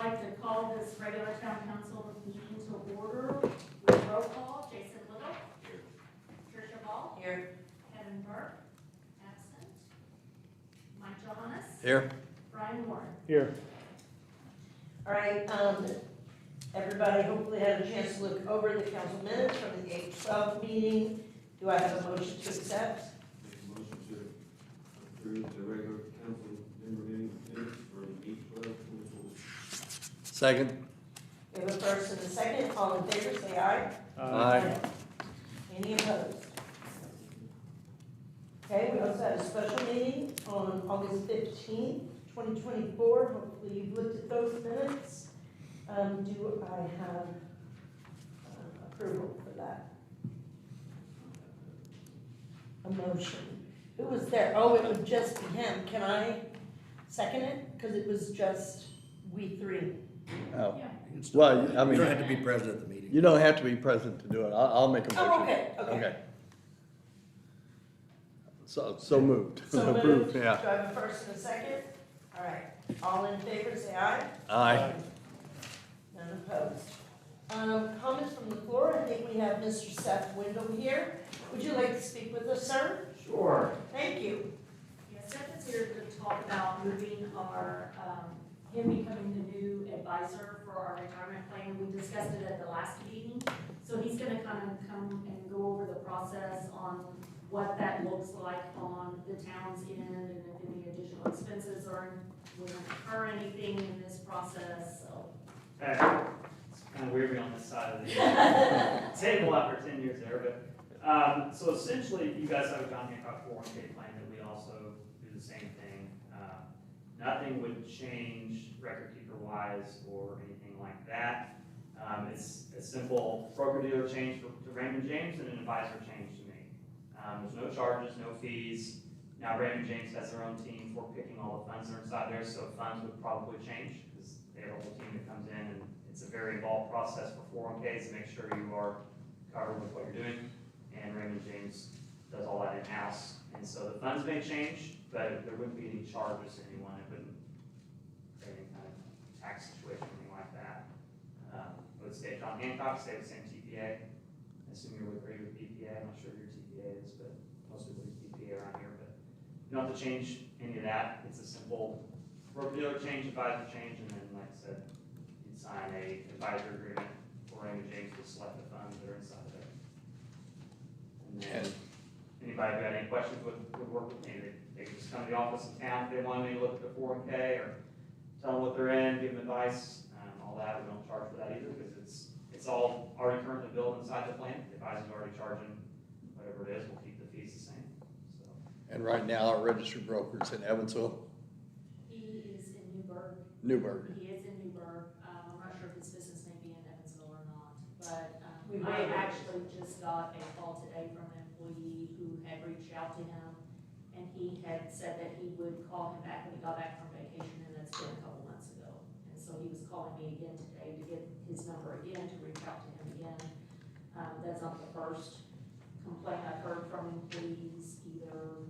like to call this regular town council meeting to order with roll call. Jason Little. Here. Tricia Ball. Here. Kevin Burke. Absent. Mike Johannes. Here. Brian Warren. Here. All right, everybody hopefully had a chance to look over the council minutes from the 8/12 meeting. Do I have a motion to accept? Make a motion to approve the regular council member meeting minutes for 8/12/24. Second. We have a first and a second. All in favor, say aye. Aye. Any opposed? Okay, we also had a special meeting on August 15th, 2024. Hopefully you've looked at those minutes. Do I have approval for that? A motion. Who was there? Oh, it would just be him. Can I second it? Because it was just we three. Oh, Yeah. well, I You mean, don't have to be present at the meeting. you don't have to be present to do it. I'll make a motion. Oh, okay, okay. So moved. So moved. Approved, Do I yeah. have a first and a second? All right. All in favor, say aye. Aye. None opposed. Comments from the floor. I think we have Mr. Seth Windham here. Would you like to speak with us, sir? Sure. Thank you. Yeah, Seth is here to talk about moving our, him becoming the new advisor for our retirement plan. We discussed it at the last meeting. So he's gonna kind of come and go over the process on what that looks like on the town's end and if any additional expenses are, will incur anything in this process, so. It's kind of weird being on this side of the table after 10 years there, but, so essentially, you guys have a John Hancock 401k plan that we also do the same thing. Nothing would change record keeper wise or anything like that. It's a simple broker-dealer change to Raymond James and an advisor change to me. There's no charges, no fees. Now Raymond James has their own team for picking all the funds that are inside there, so funds would probably change because they have a whole team that comes in, and it's a very involved process for 401ks to make sure you are covered with what you're doing. And Raymond James does all that in-house. And so the funds may change, but there wouldn't be any charges to anyone. It wouldn't create any kind of tax situation, anything like that. It would stay at John Hancock, stay with the same TPA. I assume you would agree with BPA. I'm not sure what your TPA is, but most people use BPA around here. But you don't have to change any of that. It's a simple broker-dealer change, advisor change, and then, like I said, you'd sign a advisor agreement for Raymond James to select the funds that are inside of it. And then anybody who had any questions would work with me. They could just come to the office in town if they wanted me to look at the 401k or tell them what they're in, give them advice, all that. We don't charge for that either because it's all already currently built inside the plan. The advisor's already charging whatever it is. We'll keep the fees the same. So. And right now, our registered broker's in Evansville, He is in Newburgh. Newburgh. He is in Newburgh. I'm not sure if his business may be in Evansville or not, but We I will. actually just got a call today from an employee who had reached out to him, and he had said that he would call him back when he got back from vacation, and that's been a couple months ago. And so he was calling me again today to get his number again, to reach out to him again. That's not the first complaint I've heard from employees, either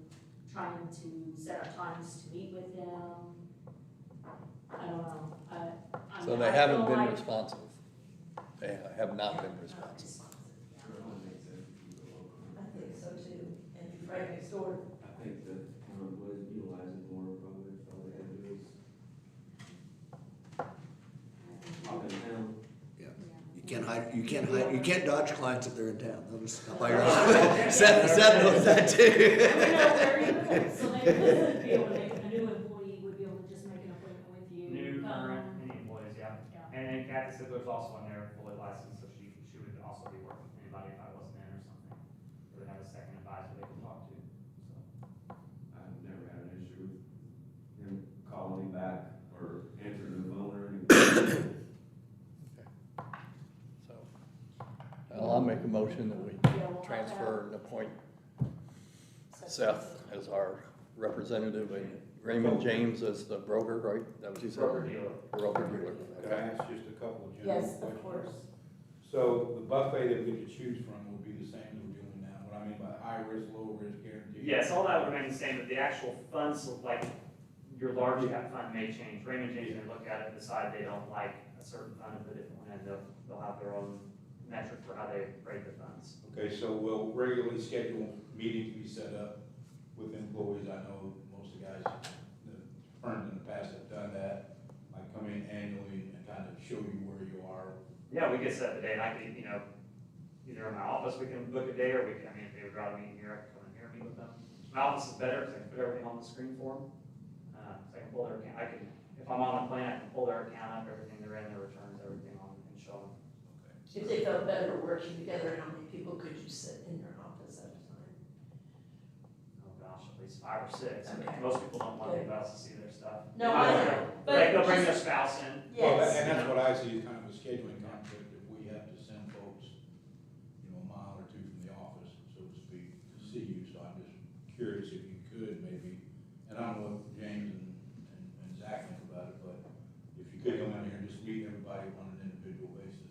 trying to set up times to meet with him. I don't know. I So mean, they I haven't feel been like- responsive. They have not been Not responsive. yeah. Sure, it only makes sense to keep it local. I think so too. And be right next door. I think that town employees utilize it more, probably, that's all they had to do is pop in town. You can't dodge clients if they're in town. They'll just stop by your office. Seth knows that too. We know where you live, so they would be able to make, a new employee would be able to just make an appointment with you. New, come. current, any employees, yeah. Yeah. And then Kathy said there's also in there fully licensed, so she would also be working with anybody if I wasn't in or something. They would have a second advisor they could talk to, so. I've never had an issue with him calling me back or answering the phone or anything. So, well, I'll make a motion that we Yeah, we'll have transfer and appoint Seth as our representative and Raymond James as the broker, right? That was you said? Broker dealer. Broker dealer. Could I ask just a couple of general Yes, questions? of course. So the buffet that we could choose from will be the same that we're doing now, what I mean by high risk, low risk guarantee? Yes, all that would remain the same, but the actual funds, like your large cap fund may change. Raymond James may look at it and decide they don't like a certain fund and put it in one, and they'll have their own metric for how they rate the funds. Okay, so we'll regularly schedule meetings to be set up with employees. I know most of the guys, the firms in the past have done that. Like come in annually and kind of show you where you are. Yeah, we could set the date. I could, either in my office, we can book a day, or if they would rather meet here, I could come in here and meet with them. My office is better because I can put everything on the screen for them. So I can pull their account, if I'm on the plan, I can pull their account up, everything they're in, their returns, everything on, and show them. If they felt better working together, how many people could you sit in your office at a time? Oh gosh, at least 5 or 6. Okay. Most people don't want anybody else to see their stuff. No, I know, but They'll bring their just- spouse in. Well, Yes. and that's what I see as kind of a scheduling conflict, if we have to send folks, a mile or two from the office, so to speak, to see you, so I'm just curious if you could maybe, and I don't know what James and Zach think about it, but if you could come in here and just meet everybody on an individual basis.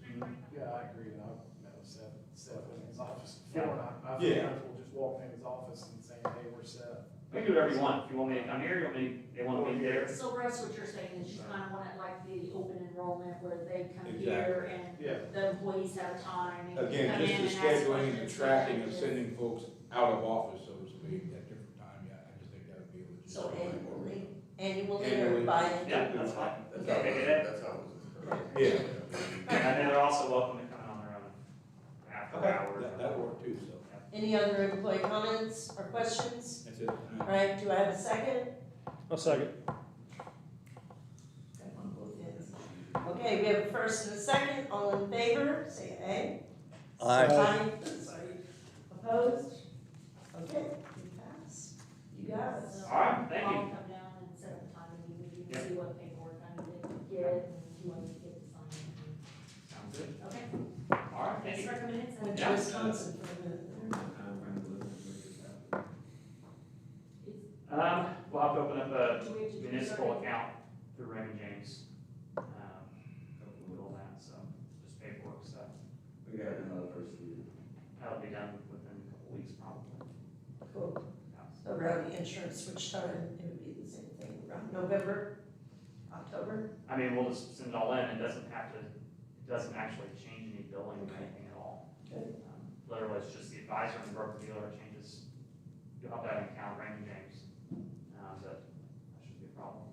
Yeah, I agree, and I've met with Seth in his office Yeah. before, and I feel comfortable just walking in his office and saying, hey, we're set. We can do whatever you want. If you want me to come here, they want me there. So Russ, what you're saying is you kind of want it like the open enrollment where they come Exactly. here and Yeah. the employees have time and you Again, come in just and the ask scheduling and questions. the tracking of sending folks out of office, so to speak, at different time, yeah, I just think that would be a legit. So annually or Annually. bi-annually? Yeah, that's fine. Okay. Okay, good. That's how it was. Yeah. And then they're also welcome to come in on their own after hours. That worked too, so, Any other employee comments or questions? that's it. All right, do I have a second? A second. Got one both ends. Okay, we have a first and a second, all in favor, say aye. Aye. Sorry, opposed? Okay, you pass, you got it. So All right, thank you. I'll come down and set up a time and meet with you Yep. and see what paperwork I need to get and who I need to get to sign. Sounds good. Okay, All right, thank thanks you. for coming in. Went to Yeah. Wisconsin for a minute there. We'll have to open up a Do we have to do municipal something? account through Raymond James. With all that, so just paperwork stuff. We got another person. That'll be done within a couple weeks probably. Cool. So around the insurance switch time, it would be the same thing, around November, October? I mean, we'll just send it all in. It doesn't actually change any billing or anything at all. Good. Literally, it's just the advisor and broker dealer changes. You'll have to have an account, Raymond James. But that shouldn't be a problem.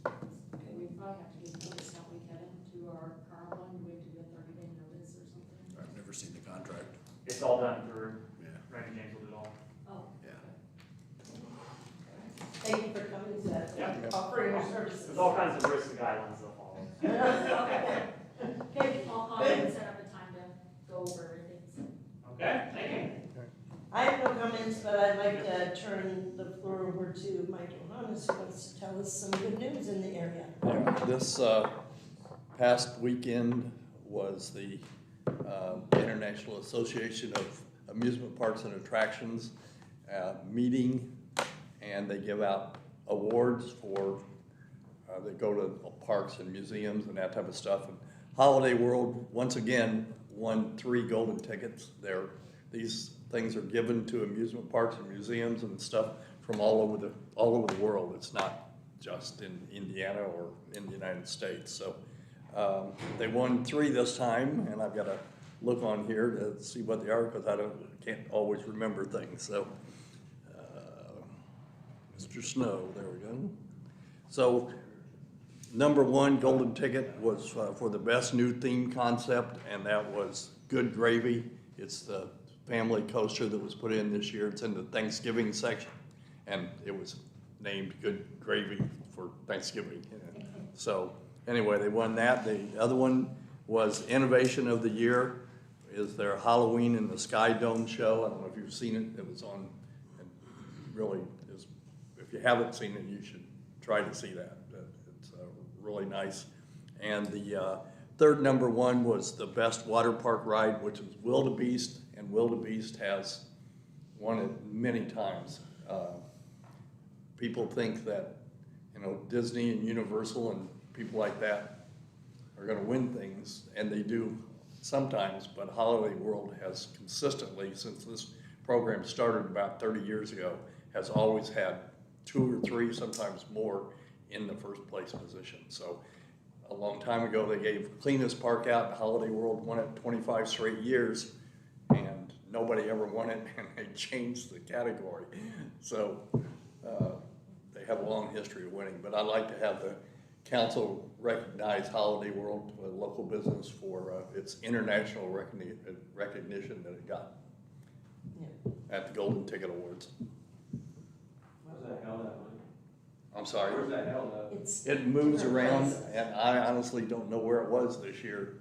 Okay, we probably have to give notice, don't we, Kevin, to our current one, do we have to give 30-day notice or something? I've never seen the contract. It's all done through Yeah. Raymond James will do it all. Oh. Yeah. Thank you for coming to that, Yeah. offering your services. There's all kinds of risk guidelines they'll follow. Okay, I'll call you and set up a time to go over everything, so. Okay, thank you. I have no comments, but I'd like to turn the floor over to Mike Johannes, who wants to tell us some good news in the area. Yeah, this past weekend was the International Association of Amusement Parks and Attractions meeting, and they give out awards for, they go to parks and museums and that type of stuff. And Holiday World, once again, won 3 golden tickets. These things are given to amusement parks and museums and stuff from all over the world. It's not just in Indiana or in the United States. So they won 3 this time, and I've got to look on here to see what they are because can't always remember things. So Mr. Snow, there we go. So number 1 golden ticket was for the best new theme concept, and that was Good Gravy. It's the family coaster that was put in this year. It's in the Thanksgiving section, and it was named Good Gravy for Thanksgiving. So anyway, they won that. The other one was Innovation of the Year, is their Halloween in the Sky Dome show. I don't know if you've seen it. It was on, and really, if you haven't seen it, you should try to see that. It's really nice. And the third number 1 was the best water park ride, which is Wildebeest, and Wildebeest has won it many times. People think that, Disney and Universal and people like that are gonna win things, and they do sometimes, but Holiday World has consistently, since this program started about 30 years ago, has always had 2 or 3, sometimes more, in the first place position. So a long time ago, they gave cleanest park out, Holiday World won it 25 straight years, and nobody ever won it, and they changed the category. So they have a long history of winning, but I'd like to have the council recognize Holiday World, a local business, for its international recognition that it got at the Golden Ticket Awards. Where's that held at, Mike? I'm sorry. Where's that held at? It's It moves different around, places. and I honestly don't know where it was this year.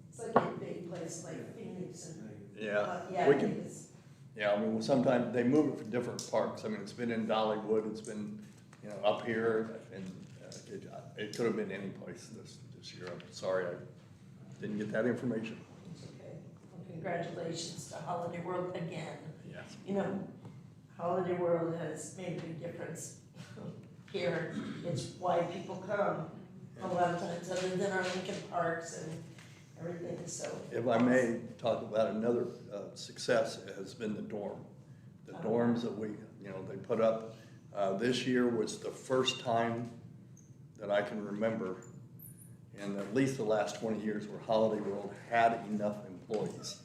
It's like a big place like Phoenix and. Yeah, Yeah, we can, it's, yeah, I mean, sometimes they move it for different parks. I mean, it's been in Dollywood, it's been, up here, and it could have been any place this year. I'm sorry, I didn't get that information. it's okay. Well, congratulations to Holiday World again. Yes. Holiday World has made a big difference here. It's why people come a lot of times, other than our Lincoln Parks and everything, so. If I may talk about another success, has been the dorm. The dorms that they put up. This year was the first time that I can remember, in at least the last 20 years, where Holiday World had enough employees.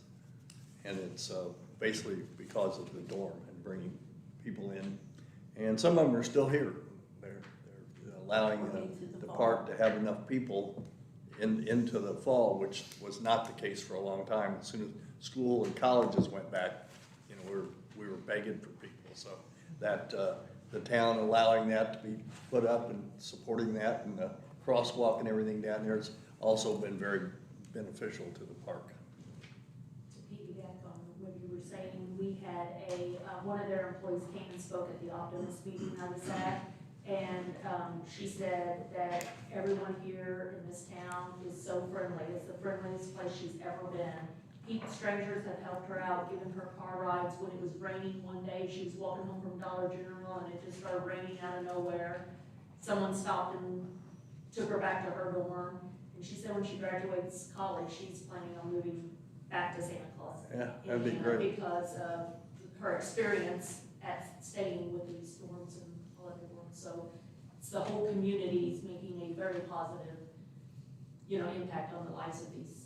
And it's basically because of the dorm and bringing people in. And some of them are still here. They're allowing the park to have enough people into the fall, which was not the case for a long time. As soon as school and colleges went back, we were begging for people. So that the town allowing that to be put up and supporting that, and the crosswalk and everything down there has also been very beneficial to the park. To piggyback on what you were saying, we had one of their employees came and spoke at the Optimist meeting I was at, and she said that everyone here in this town is so friendly. It's the friendliest place she's ever been. Strangers have helped her out, given her car rides. When it was raining one day, she was walking home from Dollar General, and it just started raining out of nowhere. Someone stopped and took her back to her dorm, and she said when she graduates college, she's planning on moving back to Santa Claus. Yeah, that'd be great. Because of her experience at staying with these dorms and holiday dorms. So it's the whole community is making a very positive, impact on the lives of these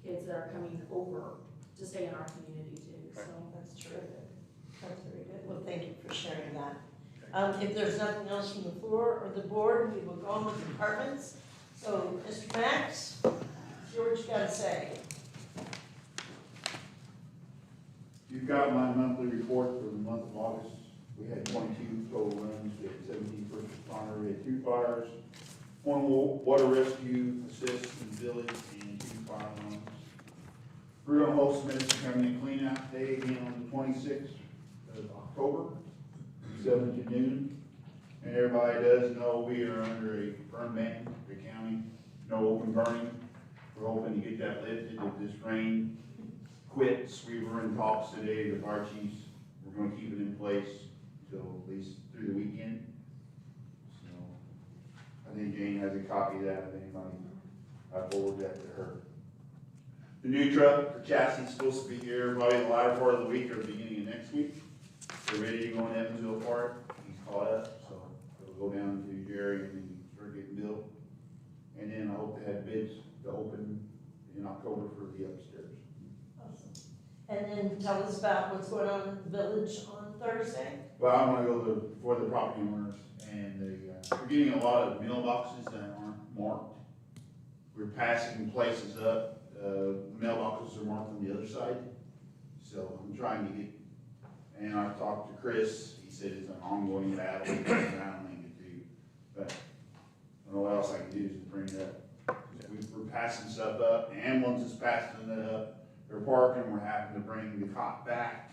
kids that are coming over to stay in our community too. So That's terrific. That's very good. Well, thank you for sharing that. If there's nothing else from the floor or the board, we will go on with departments. So, Mr. Max, see what you got to say. You've got my monthly report for the month of August. We had 22 total runs, we had 17 first responder, we had 2 fires, 1 water rescue assist in the village, and 2 fire alarms. Bruno Holzman is coming in clean out day again on the 26th of October, 7 to noon. And everybody does know we are under a burn ban, the county, no open burning. We're hoping to get that lifted if this rain quits. We were in talks today with our chiefs. We're gonna keep it in place until at least through the weekend. So, I think Jane has a copy of that, if anybody, I forwarded that to her. The new truck, the chassis is supposed to be here probably the latter part of the week or the beginning of next week. They're ready to go in Evansville for it. He's caught up, so it'll go down to Jerry and then start getting built. And then I hope to have bids to open in October for the upstairs. Awesome. And then tell us about what's going on in the village on Thursday. Well, I wanna go before the property owners, and they're getting a lot of mailboxes that aren't marked. We're passing places up, mailboxes are marked on the other side, so I'm trying to get, and I've talked to Chris, he said it's an ongoing battle, and I don't link it to you, but I don't know what else I can do to bring it up. We're passing stuff up, the ambulance is passing it up, they're parking, we're having to bring the cop back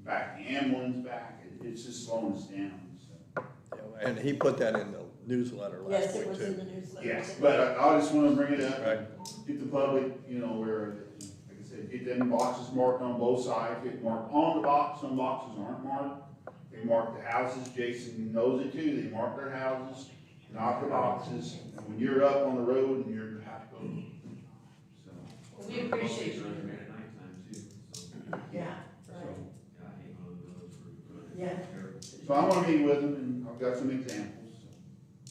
the ambulance back, it's just slowing us down, so. Yeah, and he put that in the newsletter last Yes, week it was too. in the newsletter. Yeah, but I just wanna bring it up, Right. get the public, where, like I said, get them boxes marked on both sides, get marked on the box, some boxes aren't marked. They mark the houses, Jason knows it too, they mark their houses, not the boxes, and when you're up on the road and you're have to go, so. Well, we appreciate you. Running at nighttime too, so. Yeah, So, right. Yeah, I hate one of those for. Yeah. So So I wanna meet with them, and I've got some examples.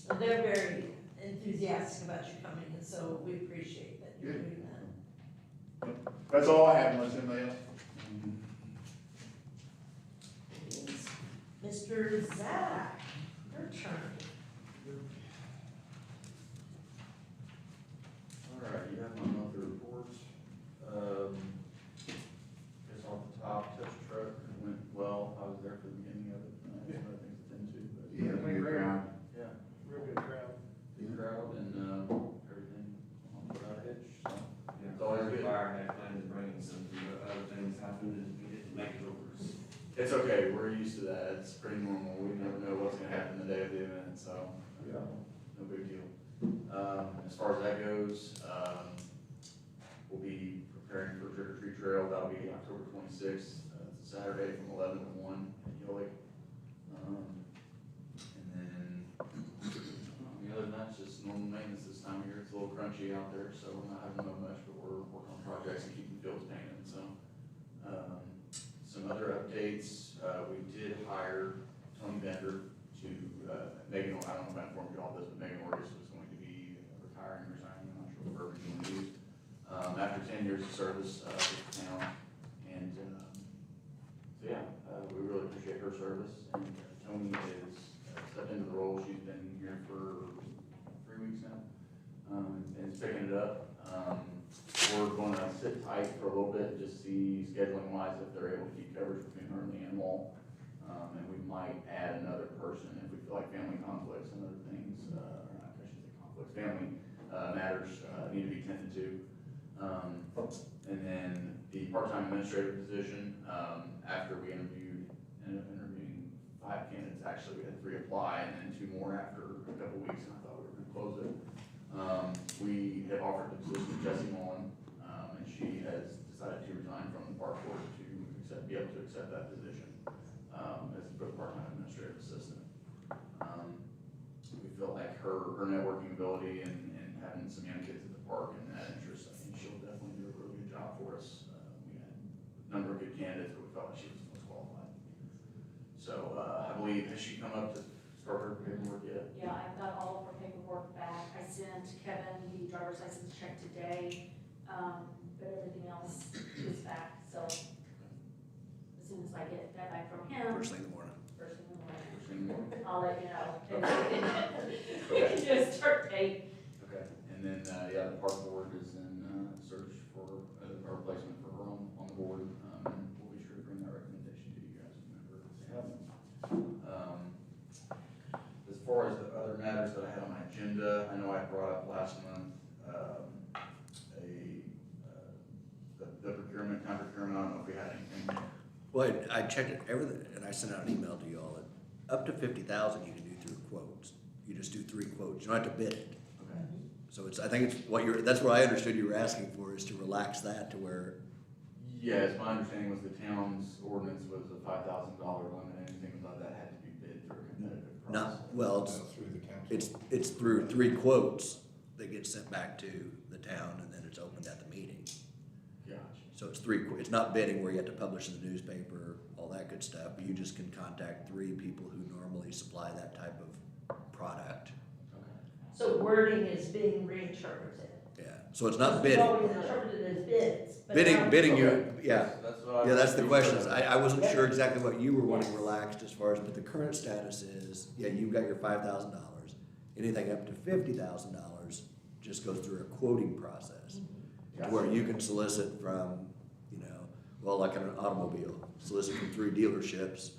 And they're very enthusiastic about you coming, and so we appreciate that you're Good. doing that. That's all I have, unless anybody else. Mr. Zach, your turn. All right, you have my monthly reports. Guess off the top, touch truck went well. I was there for the beginning of it. I had some other things to attend to, but. Yeah, good crowd. Yeah, Real good crowd. good crowd and, everything without a hitch, so. Yeah, It's always good. Fire had planned to bring something, but other things happened and we didn't make it over. It's okay, we're used to that. It's pretty normal. We never know what's gonna happen the day of the event, so. No big deal. As far as that goes, we'll be preparing for Trick or Treat Trail. That'll be October 26th. It's a Saturday from 11 to 1 at Yolik. And then, other than that, it's just normal maintenance this time of year. It's a little crunchy out there, so we're not having to mow much, but we're working on projects and keeping fields painted, so. Some other updates, we did hire Tony Bender to, Megan, I don't know if I informed you all this, but Megan Orgus was going to be retiring, resigning, I'm not sure what verbiage you want to use. After 10 years of service, with the town, and, so yeah, we really appreciate her service, and Tony has stepped into the role. She's been here for 3 weeks now, and is picking it up. We're gonna sit tight for a little bit, just see scheduling wise if they're able to keep coverage between her and the animal. And we might add another person if we feel like family conflicts and other things, or not, I shouldn't say conflicts, family, matters, need to be tended to. And then the part-time administrator position, after we ended up interviewing 5 candidates, actually we had 3 apply, and then 2 more after a couple weeks, and I thought we were gonna close it. We have offered the position to Jessie Mullen, and she has decided to resign from the park board to be able to accept that position, as the part-time administrative assistant. We feel like her networking ability and having some young kids at the park and that interest, I think she'll definitely do a really good job for us. We had a number of good candidates, but we felt like she was the most qualified. So, I believe, has she come up to start her paperwork yet? Yeah, I've got all of her paperwork back. I sent Kevin the driver's license check today, but everything else is back, so as soon as I get that back from him, First thing in the morning. first thing in the morning, First thing in the morning? I'll let you know. We can do a start date. Okay, and then, yeah, the park board is in, search for a replacement for her on the board, and we'll be sure to bring that recommendation to you guys whenever it's happening. As far as the other matters that I had on my agenda, I know I brought up last month, the procurement, town procurement, I don't know if we had anything. Well, I checked it, everything, and I sent out an email to you all, that up to 50,000 you can do through quotes. You just do 3 quotes, you don't have to bid it. Okay. So it's, I think it's that's what I understood you were asking for, is to relax that to where, Yes, my understanding was the town's ordinance was a $5,000 limit, anything above that had to be bid through a competitive process. not, well, That's through the council. it's through 3 quotes that get sent back to the town, and then it's opened at the meeting. Gotcha. So it's 3, it's not bidding where you have to publish in the newspaper, all that good stuff, but you just can contact 3 people who normally supply that type of product. Okay. So wording is being reinterpreted. Yeah, so it's not It's bidding. always interpreted as bids. but now- Bidding, you, yeah. That's what I. Yeah, that's the question. I wasn't sure exactly what you were wanting relaxed as far as, but the current status is, yeah, you've got your $5,000. Anything up to $50,000 just goes through a quoting process. To where you can solicit from, well, like an automobile, solicit from 3 dealerships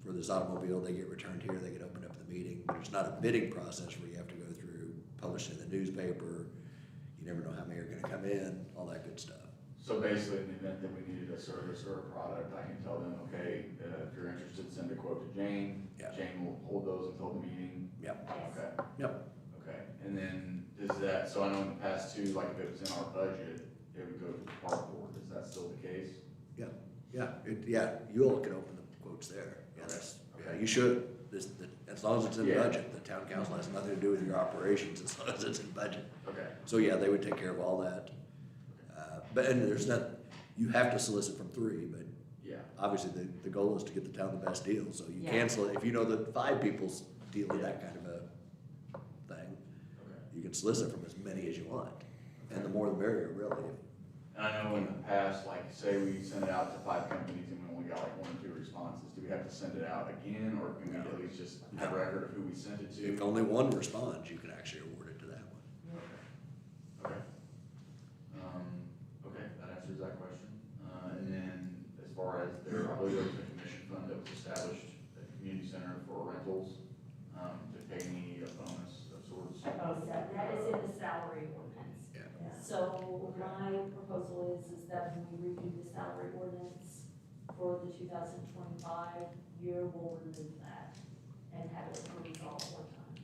for this automobile, they get returned here, they get opened up at the meeting. But it's not a bidding process where you have to go through, publishing in the newspaper, you never know how many are gonna come in, all that good stuff. So basically, in the event that we needed a service or a product, I can tell them, okay, if you're interested, send a quote to Jane. Yeah. Jane will hold those until the meeting. Yep, Okay, yep. okay. And then is that, so I know in the past too, like if it was in our budget, it would go to the park board. Is that still the case? Yeah, you all can open the quotes there. Yeah, Okay. you should. As long as it's in Yeah. budget, the town council has nothing to do with your operations as long as it's in budget. Okay. So yeah, they would take care of all that. But, and there's not, you have to solicit from 3, but Yeah. obviously the goal is to get the town the best deal, so you Yeah. cancel it, if you know that 5 people's deal with that kind of a thing, Okay. you can solicit from as many as you want, and the more the merrier, really. And I know in the past, like, say we send it out to 5 companies and we only got like 1 or 2 responses, do we have to send it out again, or can we No. at least just have record of who we sent it to? If only one responds, you can actually award it to that one. Okay. Okay, that answers that question. And then as far as there, I believe there was a commission fund that was established at the community center for rentals, to pay any bonus of sorts. Oh, That is in the salary ordinance. Yeah. So my proposal is that when we review the salary ordinance for the 2025 year, we'll remove that and have it approved all at one time.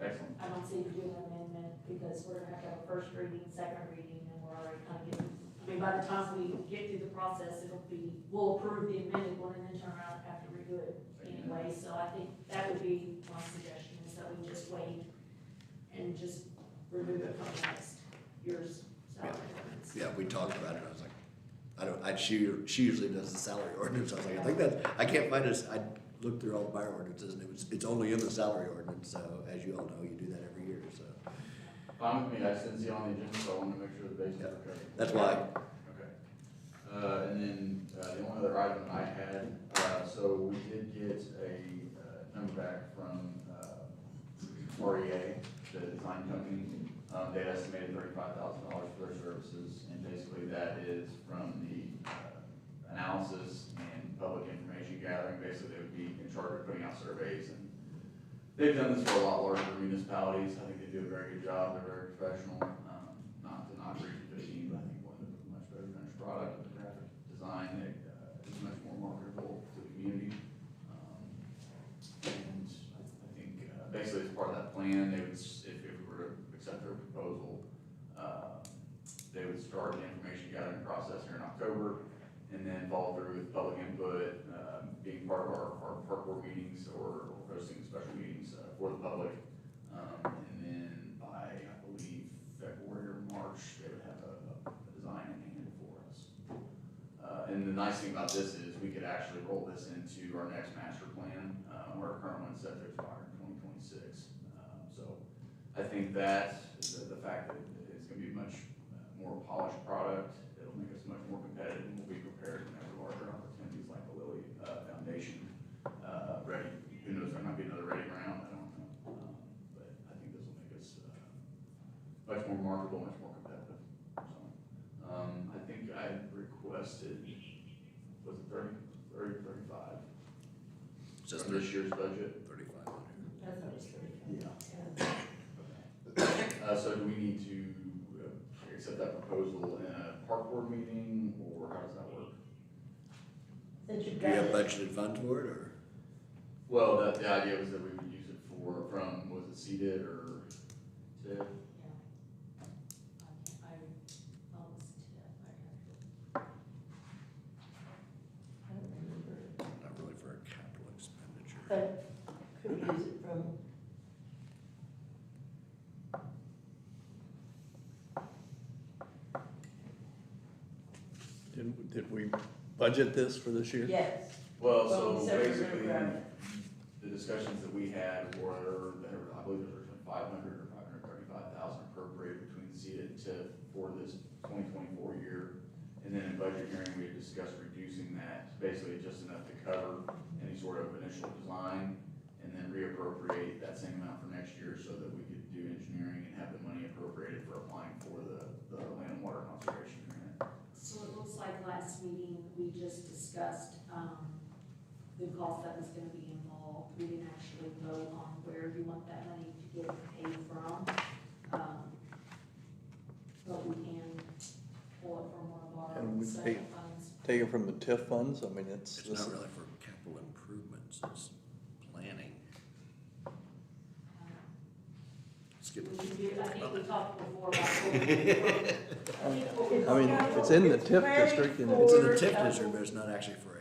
Excellent. I don't see you doing an amendment because we're gonna have to have a first reading, second reading, and we're already kind of getting, I mean, by the time we get through the process, we'll approve the amended one and then turn around and have to redo it anyway. So I think that would be my suggestion, is that we just wait and just remove it from next year's salary ordinance. Yeah, we talked about it, I was like, she usually does the salary ordinance, I was like, I think I can't find this, I looked through all the buyer ordinances, and it's only in the salary ordinance, so as you all know, you do that every year, so. Fine with me, I just didn't see it on the agenda, so I wanted to make sure the bases are covered. That's why. Okay. And then, the only other item I had, so we did get a, number back from, REA, the design company. They estimated $35,000 for their services, and basically that is from the, analysis and public information gathering. Basically, they would be in charge of putting out surveys, and they've done this for a lot larger municipalities. I think they do a very good job, they're very professional, not to knock Region 15, but I think one of the much better finished product with the graphic design, that is much more marketable to the community. And I think, basically as part of that plan, they would, if we were to accept their proposal, they would start the information gathering process here in October, and then follow through with public input, being part of our park board meetings or hosting special meetings for the public. And then by, I believe, February or March, they would have a design in hand for us. And the nice thing about this is we could actually roll this into our next master plan, where our current one's set to expire in 2026. So I think that the fact that it's gonna be a much more polished product, it'll make us much more competitive, and we'll be prepared whenever larger opportunities like the Lilly Foundation, ready. Who knows, there might be another ready round, I don't know. But I think this will make us much more marketable, much more competitive. So, I think I requested, was it 30, 35? Just From this year's budget? 3,500. That's what it's for. So do we need to accept that proposal in a park board meeting, or how does that work? Since you've Do you got have it. budgeted funds for it, or? Well, the idea was that we would use it from, was it CDID or TID? Yeah. I almost did that. I don't remember, Not really for a capital expenditure. but could we use it from, Did we budget this for this year? yes. Well, Well, so so we basically, remember the discussions that we had were, I believe there were 500 or 535,000 appropriated between CDID and TIF for this 2024 year. And then in budget hearing, we had discussed reducing that, basically just enough to cover any sort of initial design, and then reappropriate that same amount for next year so that we could do engineering and have the money appropriated for applying for the land and water conservation grant. So it looks like last meeting, we just discussed, the cost that was gonna be involved. We didn't actually vote on where you want that money to get paid from. But we can pull it from one of And our we second funds. Take it from the TIF funds, I mean, it's. It's not really for capital improvements, it's planning. Skip We it. can do, I think we talked before about pulling it from. I mean, it's in the TIF district and It's in the Or TIF capital- district, but it's not actually for a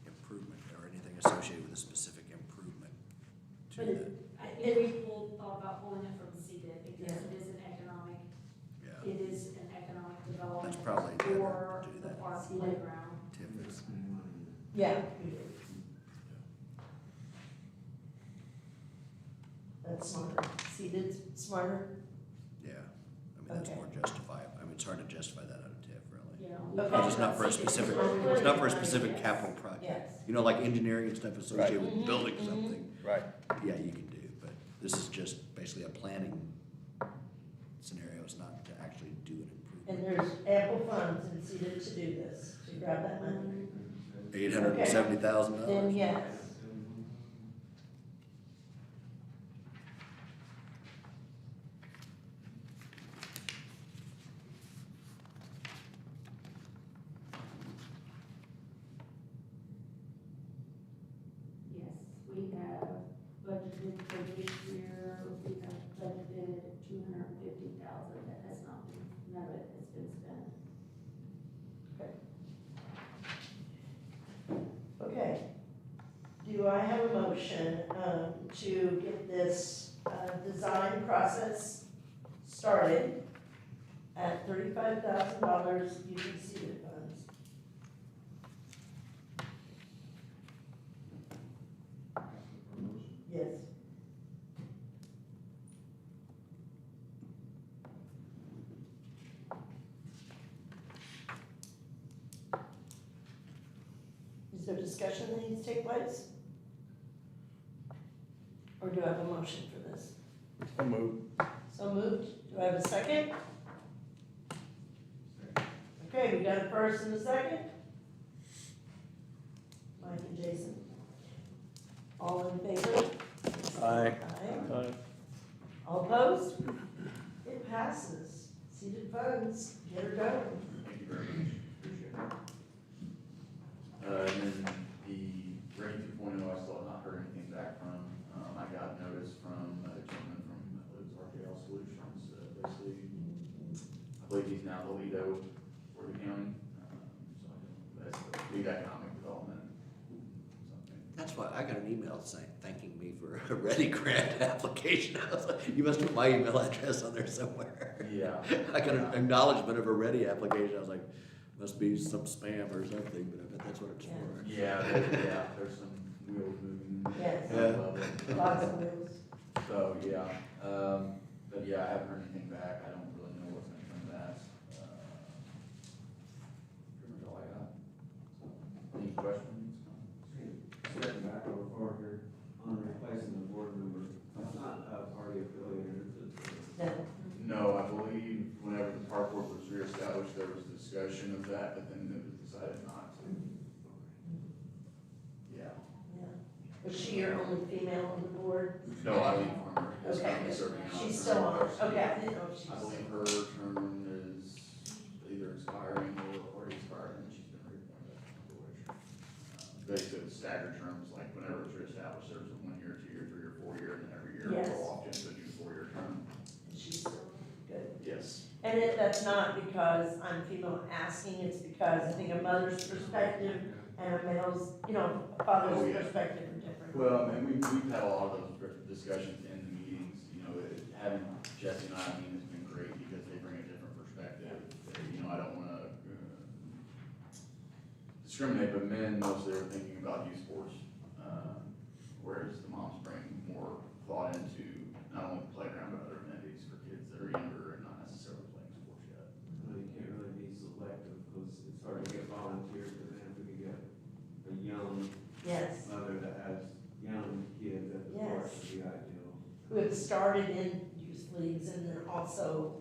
improvement or anything associated with a specific improvement to But that. I think we thought about pulling it from CDID because it is an economic, Yeah. it is an economic development That's probably better for to do the that. park playground. Yeah, we do. That's smarter. Seated, smarter? Yeah, I mean, that's Okay. more justifiable. I mean, it's hard to justify that out of TIF, really. Yeah. Okay. Because it's not for a specific, it's not for a specific capital project. Yes. You know, like engineering and stuff associated Right. with building Mhm, something, Right. yeah, you can do, but this is just basically a planning scenario, it's not to actually do an And improvement. there's ample funds in Seated to do this, to grab that money. $870,000. Then yes. Yes, we have budgeted for this year, we have budgeted 250,000, that has not been, none of it has been spent. Okay. Do I have a motion to get this design process started at $35,000 using Seated funds? Yes. Is there discussion that needs to take place? Or do I have a motion for this? I'll move. So moved. Do I have a second? Okay, we got a first and a second. Mike and Jason. All in favor? Aye. Aye. All opposed? It passes. Seated funds, get her going. Thank you very much, appreciate it. And then the Ready 2.0, I still have not heard anything back from. I got notice from a gentleman from Liz RKL Solutions, basically, I believe he's now the lead for the county. So that's the lead economic development, something. That's why I got an email saying, thanking me for a Ready grant application. I was like, you must have my email address on there somewhere. Yeah. I got an acknowledgement of a Ready application. I was like, must be some spam or something, but I bet that's what it's Yeah. for. Yeah, there's some wheels moving. Yes. Yeah. Lots of wheels. So, yeah, but yeah, I haven't heard anything back, I don't really know what's gonna come of that. Pretty much all I got. So, any questions? Stepping back over forward here, on replacing the board member, that's not party affiliated, No. No, I believe whenever the park board was reestablished, there was discussion of that, but then it was decided not to. Yeah. Yeah. Was she your only female on the board? No, I mean, farmer is Okay. currently serving on. She's still on, okay, I didn't know if she I was. believe her term is either expiring or already expired, and she's been reappointed, I don't know which. Basically, it's staggered terms, like whenever it's reestablished, there's a 1 year, 2 year, 3 year, 4 year, and then every year Yes. we'll opt into a new 4-year term. She's still good. Yes. And that's not because I'm female asking, it's because I think a mother's perspective and a male's, a father's Oh, yeah. perspective are different. Well, and we've had a lot of those discussions in the meetings, having Jesse and I mean, has been great because they bring a different perspective. I don't wanna discriminate, but men mostly are thinking about youth sports, whereas the moms bring more thought into not only the playground, but other amenities for kids that are younger and not necessarily playing sports yet. Well, you can't really be selective, because it's hard to get volunteers, but then if we could get a young Yes, mother that has young kids at the park, would be ideal. who have started in youth leagues and then also,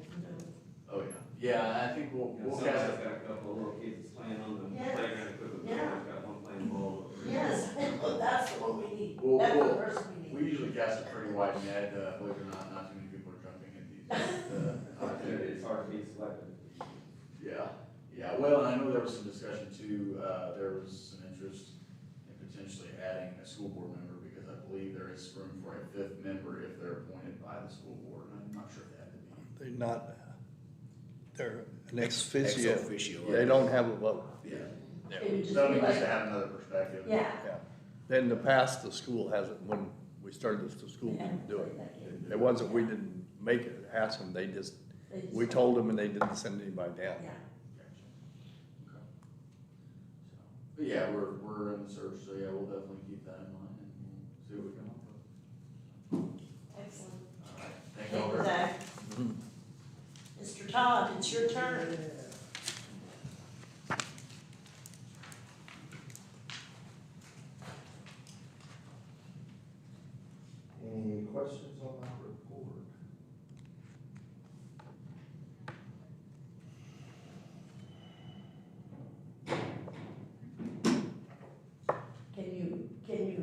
Oh, yeah. Yeah, I think we'll Somebody's cast got a couple of little kids playing on the Yes. playground equipment, Yeah. someone's got one playing ball. yes, that's what we need, Well, that's well, the person we We need. usually cast a pretty wide net, believe it or not too many people are jumping at these opportunities. It's hard to be selective. Yeah, well, and I know there was some discussion too, there was some interest in potentially adding a school board member, because I believe there is room for a 5th member if they're appointed by the school board, and I'm not sure if they have to be. They're not, they're an Ex officio. officio. They don't have a vote. Yeah. It would just So I be mean, just like, to have another perspective. yeah. Yeah. In the past, the school hasn't, when we started this, the school didn't do it. It wasn't, we didn't make it, ask them, they just, we told them and they didn't send anybody down. Yeah. Gotcha. Okay. So, But yeah, we're in the search, so yeah, we'll definitely keep that in mind and we'll see what we come up with. Excellent. All right, thank Thank you you, all. Zach. Mr. Todd, it's your turn. Any questions on my report? Can you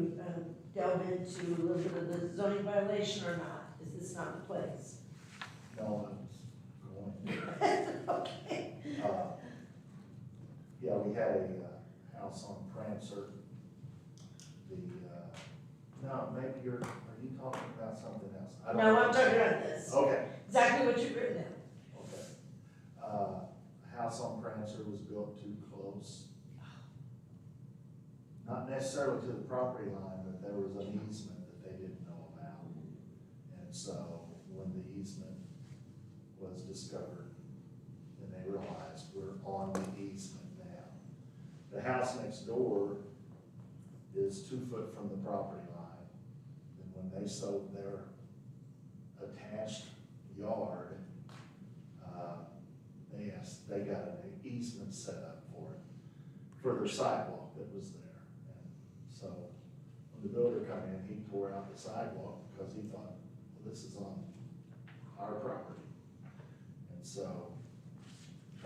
delve into a little bit of the zoning violation or not? Is this not the place? No, I was going. Okay. Yeah, we had a house on Prancer. No, maybe are you talking about something else? I don't No, know. I'm talking about this. Okay, Exactly what you've written down. okay. A house on Prancer was built too close. Not necessarily to the property line, but there was an easement that they didn't know about. And so when the easement was discovered, then they realized we're on the easement now. The house next door is 2 foot from the property line. And when they sold their attached yard, they got an easement set up for it, for their sidewalk that was there. And so when the builder come in, he tore out the sidewalk because he thought, well, this is on our property. And so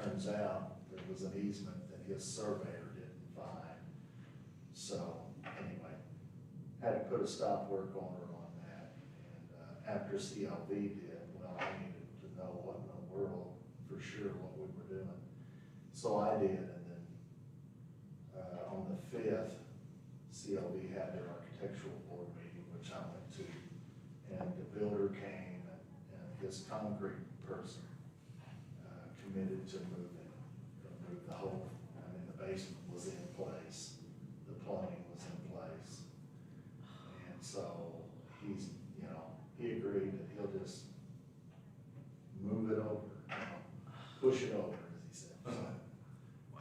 turns out there was an easement that his surveyor didn't find. So anyway, had to put a stop work order on that. And after CLV did, well, I needed to know what in the world for sure what we were doing. So I did, and then on the 5th, CLV had their architectural board meeting, which I went to, and the builder came and his concrete person committed to moving the whole, I mean, the basement was in place, the plumbing was in place. And so he's, he agreed that he'll just move it over, push it over, as he said.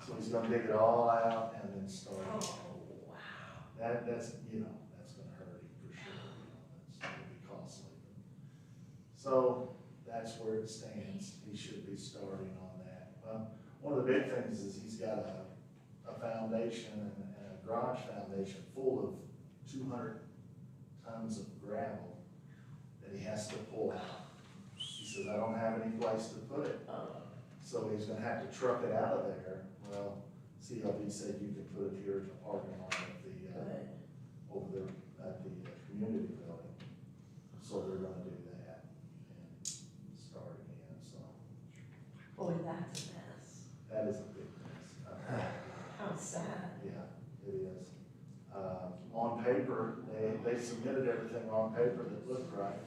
So he's gonna dig it all out and then start. Oh, wow. That's gonna hurt him for sure, that's gonna be costly. So that's where it stands, he should be starting on that. One of the big things is he's got a foundation and a garage foundation full of 200 tons of gravel that he has to pull out. He says, I don't have any place to put it. So he's gonna have to truck it out of there. Well, CLV said you could put it here in the parking lot at over there at the community building. So they're gonna do that and start again, so. Boy, that's a mess. That is a big mess. How sad. Yeah, it is. On paper, they submitted everything on paper that looked right.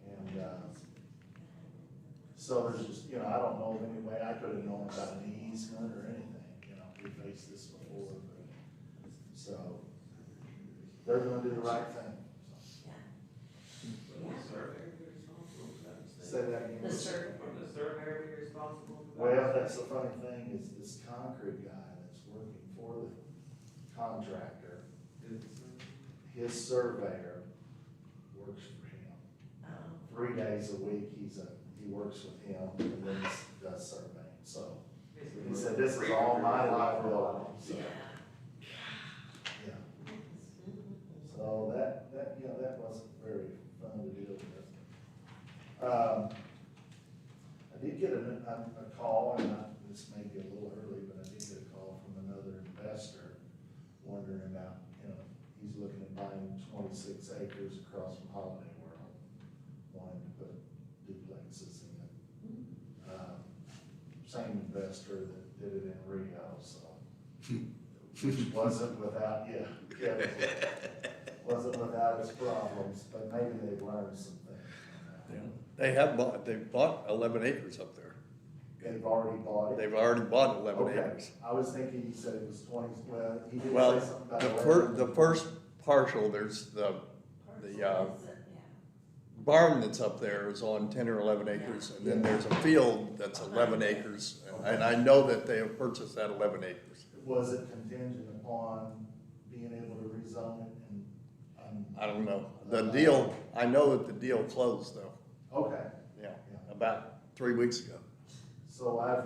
And, so there's just, I don't know of any way I could have known about an easement or anything, we faced this before, but, so, they're gonna do the right thing. Say that again. The survey. Wouldn't the surveyor be responsible for that? Well, that's the funny thing, is this concrete guy that's working for the contractor, his surveyor works for him. 3 days a week, he works with him, and then he does surveying, so. He said, this is all my liability, so, Yeah. yeah. So that wasn't very fun to deal with. I did get a call, and this may be a little early, but I did get a call from another investor wondering about, he's looking at buying 26 acres across from Holiday World, wanting to put duplexes in. Same investor that did it in Rio, so. Which wasn't without, wasn't without its problems, but maybe they've learned some things. They bought 11 acres up there. They've already bought it. They've already bought 11 Okay. acres. I was thinking you said it was 20, well, he did Well, say something about the 11. first partial, there's the barn that's up there is on 10 or 11 acres, and then there's a field that's 11 acres, and I know that they have purchased that 11 acres. was it contingent upon being able to rezone it and? I don't know. The deal, I know that the deal closed though, Okay, yeah, Yeah. about 3 weeks ago. so I've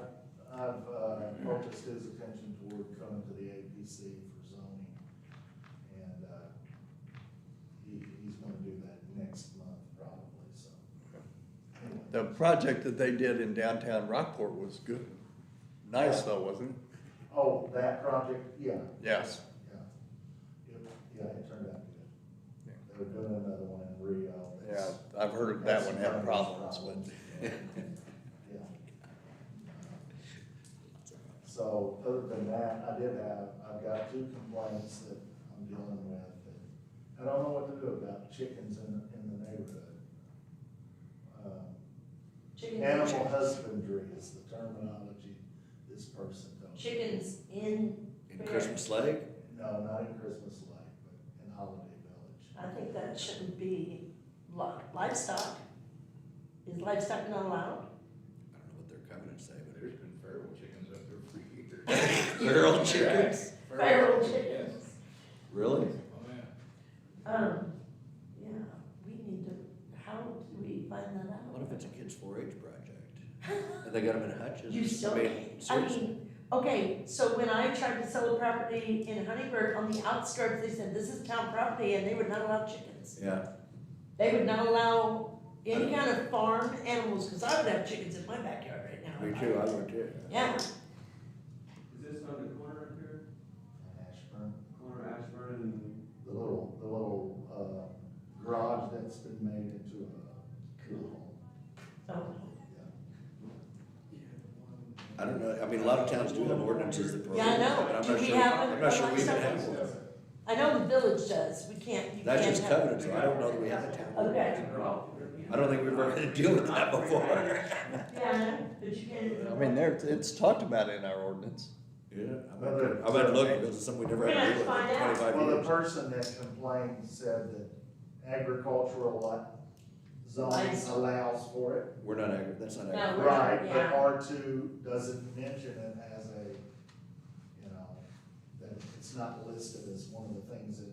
focused his attention toward coming to the APC for zoning. And, he's gonna do that next month probably, so. Anyway. The project that they did in downtown Rockport was good. Nice though, wasn't it? Oh, that project, yeah. Yes. Yeah, it turned out good. Yeah. They were doing another one in Rio. Yeah, I've heard that one had problems, but. Yeah. So, other than that, I've got 2 complaints that I'm dealing with. I don't know what to do about chickens in the neighborhood. Chickens, Animal husbandry is the terminology this person told me. chickens in. In Christmas Lake? No, not in Christmas Lake, but in Holiday Village. I think that shouldn't be livestock. Is livestock not allowed? I don't know what their covenants say, but There's been feral chickens up there for years. feral chickens? Feral chickens. Really? Oh, yeah. Yeah, we need to, how do we find that out? What if it's a kids 4-H project? And they got them in hutches? You still I mean, can't, I seriously. mean, okay, so when I tried to sell a property in Honeyburg on the outskirts, they said, this is town property, and they would not allow chickens. Yeah, They would not allow any kind of farm animals, because I would have chickens in my backyard right now. me too, I would too. Yeah, Is this on the corner up here? Ashburn, Corner Ashburn and, the little garage that's been made into a cool home. oh, I don't know, I mean, a lot of towns do have ordinances that prohibit Yeah, I it, know. but I'm Do not we sure, have I'm not sure we even a have one. I know the village does, we can't, you can't That's just have- covenants, so I don't know that we have a town. Okay. I don't think we've ever had to deal with that before. Yeah, I know, but you can't. I mean, it's talked about in our ordinance. Yeah, I'm about to look, because it's something we never We're had gonna to deal with have in to find out. 25 Well, the years. person that complained said that agricultural zoning Livestock. allows for it. We're not, that's not No, agriculture. we're- Right, but yeah. R2 doesn't mention it as a, you know, that it's not listed as one of the things that.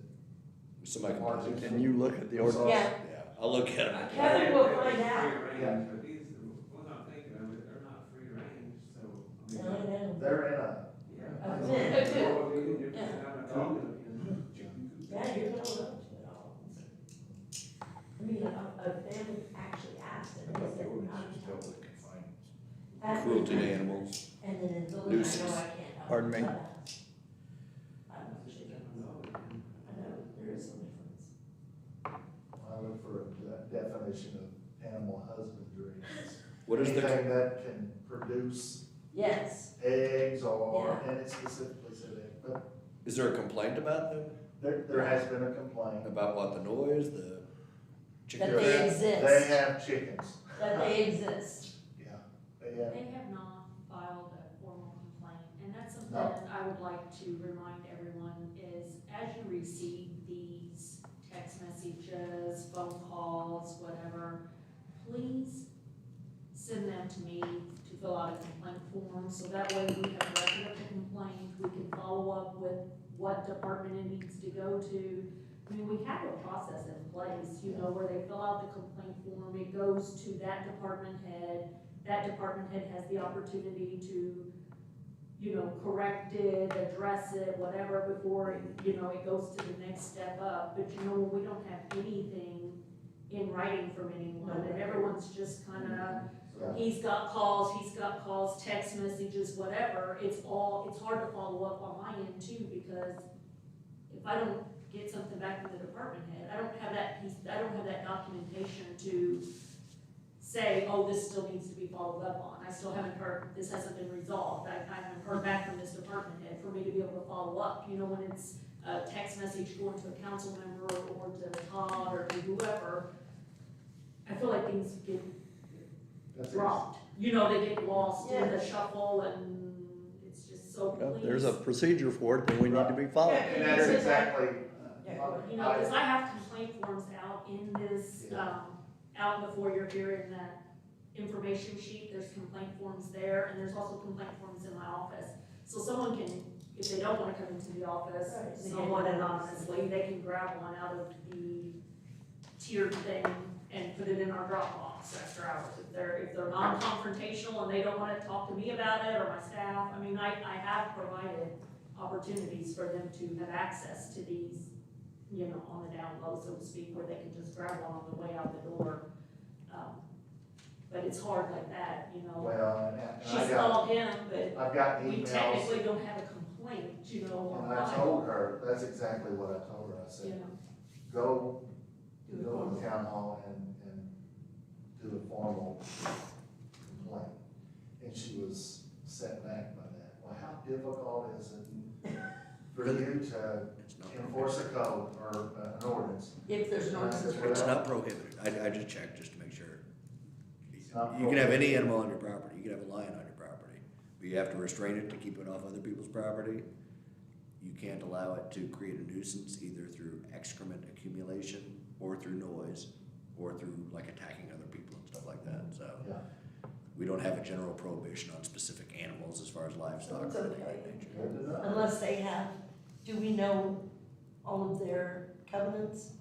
Somebody can put it. Can you look at the ordinance? Yeah. Yeah, I'll look at it. Kevin will find out. free range, but these, the ones I'm thinking of, they're not free range, so, I No, mean. no. They're in a, Yeah. A pen, Well, I mean, if Yeah. it's not a common, you know, chicken coop. Yeah, you're gonna love it all. I mean, a family actually asked I and thought they the said, ordinance not is totally confined. That- Cruelty to animals. And then in village, I Nuisance. know I can't help. Pardon me? but I don't know, chickens. I know, there is some difference. I look for a definition of animal husbandry. It's What is the, anything that can produce Yes, eggs or, and it specifically said egg, but is there a complaint about them? there has been a complaint. About what, the noise, the chicken? That they exist. They have chickens, that they exist. yeah, they have. They have not filed a formal complaint, and that's something No. I would like to remind everyone is, as you receive these text messages, phone calls, whatever, please send them to me to fill out a complaint form, so that way we have record of the complaint, we can follow up with what department it needs to go to. I mean, we have a process in place, you know, where they fill out the complaint form, it goes to that department head has the opportunity to, you know, correct it, address it, whatever, before, you know, it goes to the next step up. But you know, when we don't have anything in writing from anyone, and everyone's just kinda, Yeah. he's got calls, text messages, whatever, it's hard to follow up on my end too, because if I don't get something back from the department head, I don't have that documentation to say, oh, this still needs to be followed up on. I still haven't heard, this hasn't been resolved, I haven't heard back from this department head for me to be able to follow up. You know, when it's a text message going to a council member or to Todd or to whoever, I feel like things get That's it. dropped. You know, they get lost in the Yeah. shuffle and it's just so Well, please. there's a procedure for it, then we need to be following. And that's exactly. You know, because I have complaint forms out in this, out in the foyer here in that information sheet, there's complaint forms there, and there's also complaint forms in my office. So someone can if they don't wanna come into the office, Right. someone anonymously, they can grab one out of the tiered thing and put it in our Dropbox after hours. If they're non-confrontational and they don't wanna talk to me about it or my staff, I mean, I have provided opportunities for them to have access to these, you know, on the down low, so to speak, where they can just grab one on the way out the door. But it's hard like that, you know. Well, and She's I got, called him, but I've got we emails, technically don't have a complaint, you know, and on I file, told her, that's exactly what I told her, I you said, know. go Do a go to formal. the town hall and do a formal complaint. And she was set back by that. Well, how difficult is it for you to It's not enforce a code or an ordinance? If there's no. It's not prohibited. I just checked just to make sure. not You can have any animal on your property. You can have a lion on your property, but you have to restrain it to keep it off other people's property. You can't allow it to create a nuisance either through excrement accumulation or through noise or through like attacking other people and stuff like that, so. Yeah. We don't have a general prohibition on specific animals as far as livestock That's or anything of okay. that nature. Good to know. Unless they have, do we know all of their covenants?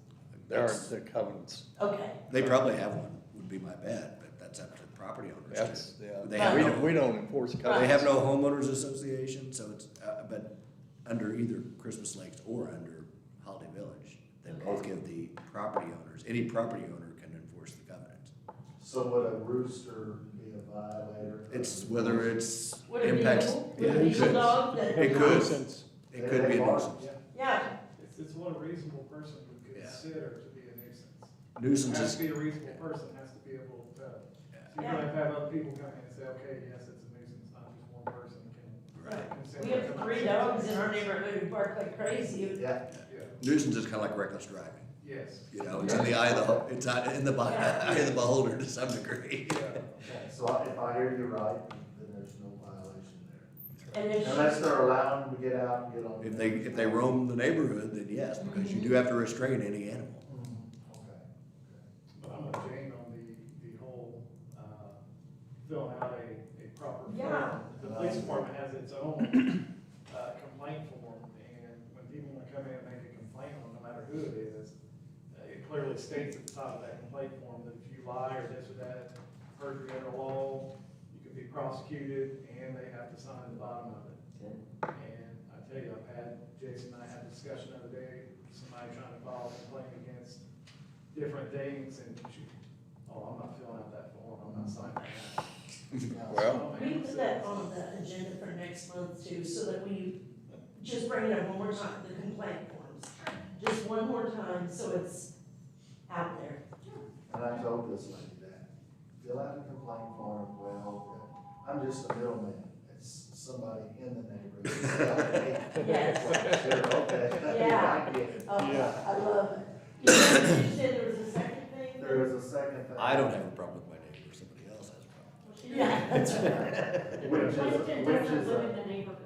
There are the covenants. Okay, They probably have one, would be my bet, but that's up to the property owners That's, too. yeah. They have We no- don't, we don't enforce They covenants. have no homeowners association, so it's, but under either Christmas Lakes or under Holiday Village, they both give the property owners, any property owner can enforce the covenants. So would a rooster be a violator? It's whether it's would it be, impacts, would yeah, it be it a could, dog that? It could. Since it could be a nuisance. Yeah, It's what a reasonable person would Yeah. consider to be a nuisance. Nuisance Has is, to be a reasonable person, has to be able to, yeah, you're gonna have other people come in and say, okay, yes, it's a nuisance, not just one person can. right. we have 3 dogs in our neighborhood who bark like crazy. Yeah, Yeah, Nuisance is kind of like reckless driving. yes. You know, it's in the eye of the, it's in the eye of the beholder to some degree. Yeah. okay, so if I hear you right, then there's no violation there. And if Unless they're allowing them to get out and get on. If they roam the neighborhood, then yes, because you do have to restrain any animal. Okay. But I'm with Jane on the whole, filling out a proper form. Yeah. The police department has its own, complaint form, and when people wanna come in and make a complaint on, no matter who it is, it clearly states at the top of that complaint form that if you lie or this or that, perjury under law, you can be prosecuted, and they have to sign the bottom of it. And I tell you, Jason and I had a discussion the other day, somebody trying to file a complaint against different things, and I'm not filling out that form, I'm not signing that. Well, we put that on the agenda for next month too, so that we just bring it up one more time, the complaint forms. Just one more time, so it's out there. And I told this lady that, fill out a complaint form, well, I'm just a middleman, it's somebody in the neighborhood. Yes. Sure, okay. Yeah. I get it. Oh, Yeah. I love it. You said there was a second thing? There is a second thing. I don't have a problem with my neighbor, somebody else has a problem. Yeah, that's right. Plankton Which doesn't is, live in the neighborhood.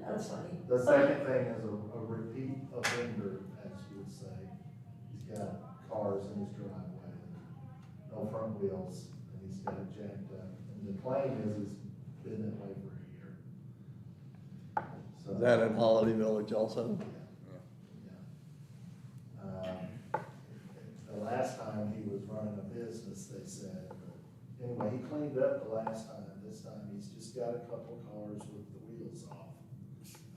That's funny. the second thing is a repeat offender, as you would say. He's got cars in his driveway, no front wheels, and he's got it jacked up. And the claim is he's been that way for a year. So- is that in Holiday Village also? Yeah. The last time he was running a business, they said, but anyway, he cleaned up the last time. This time he's just got a couple cars with the wheels off.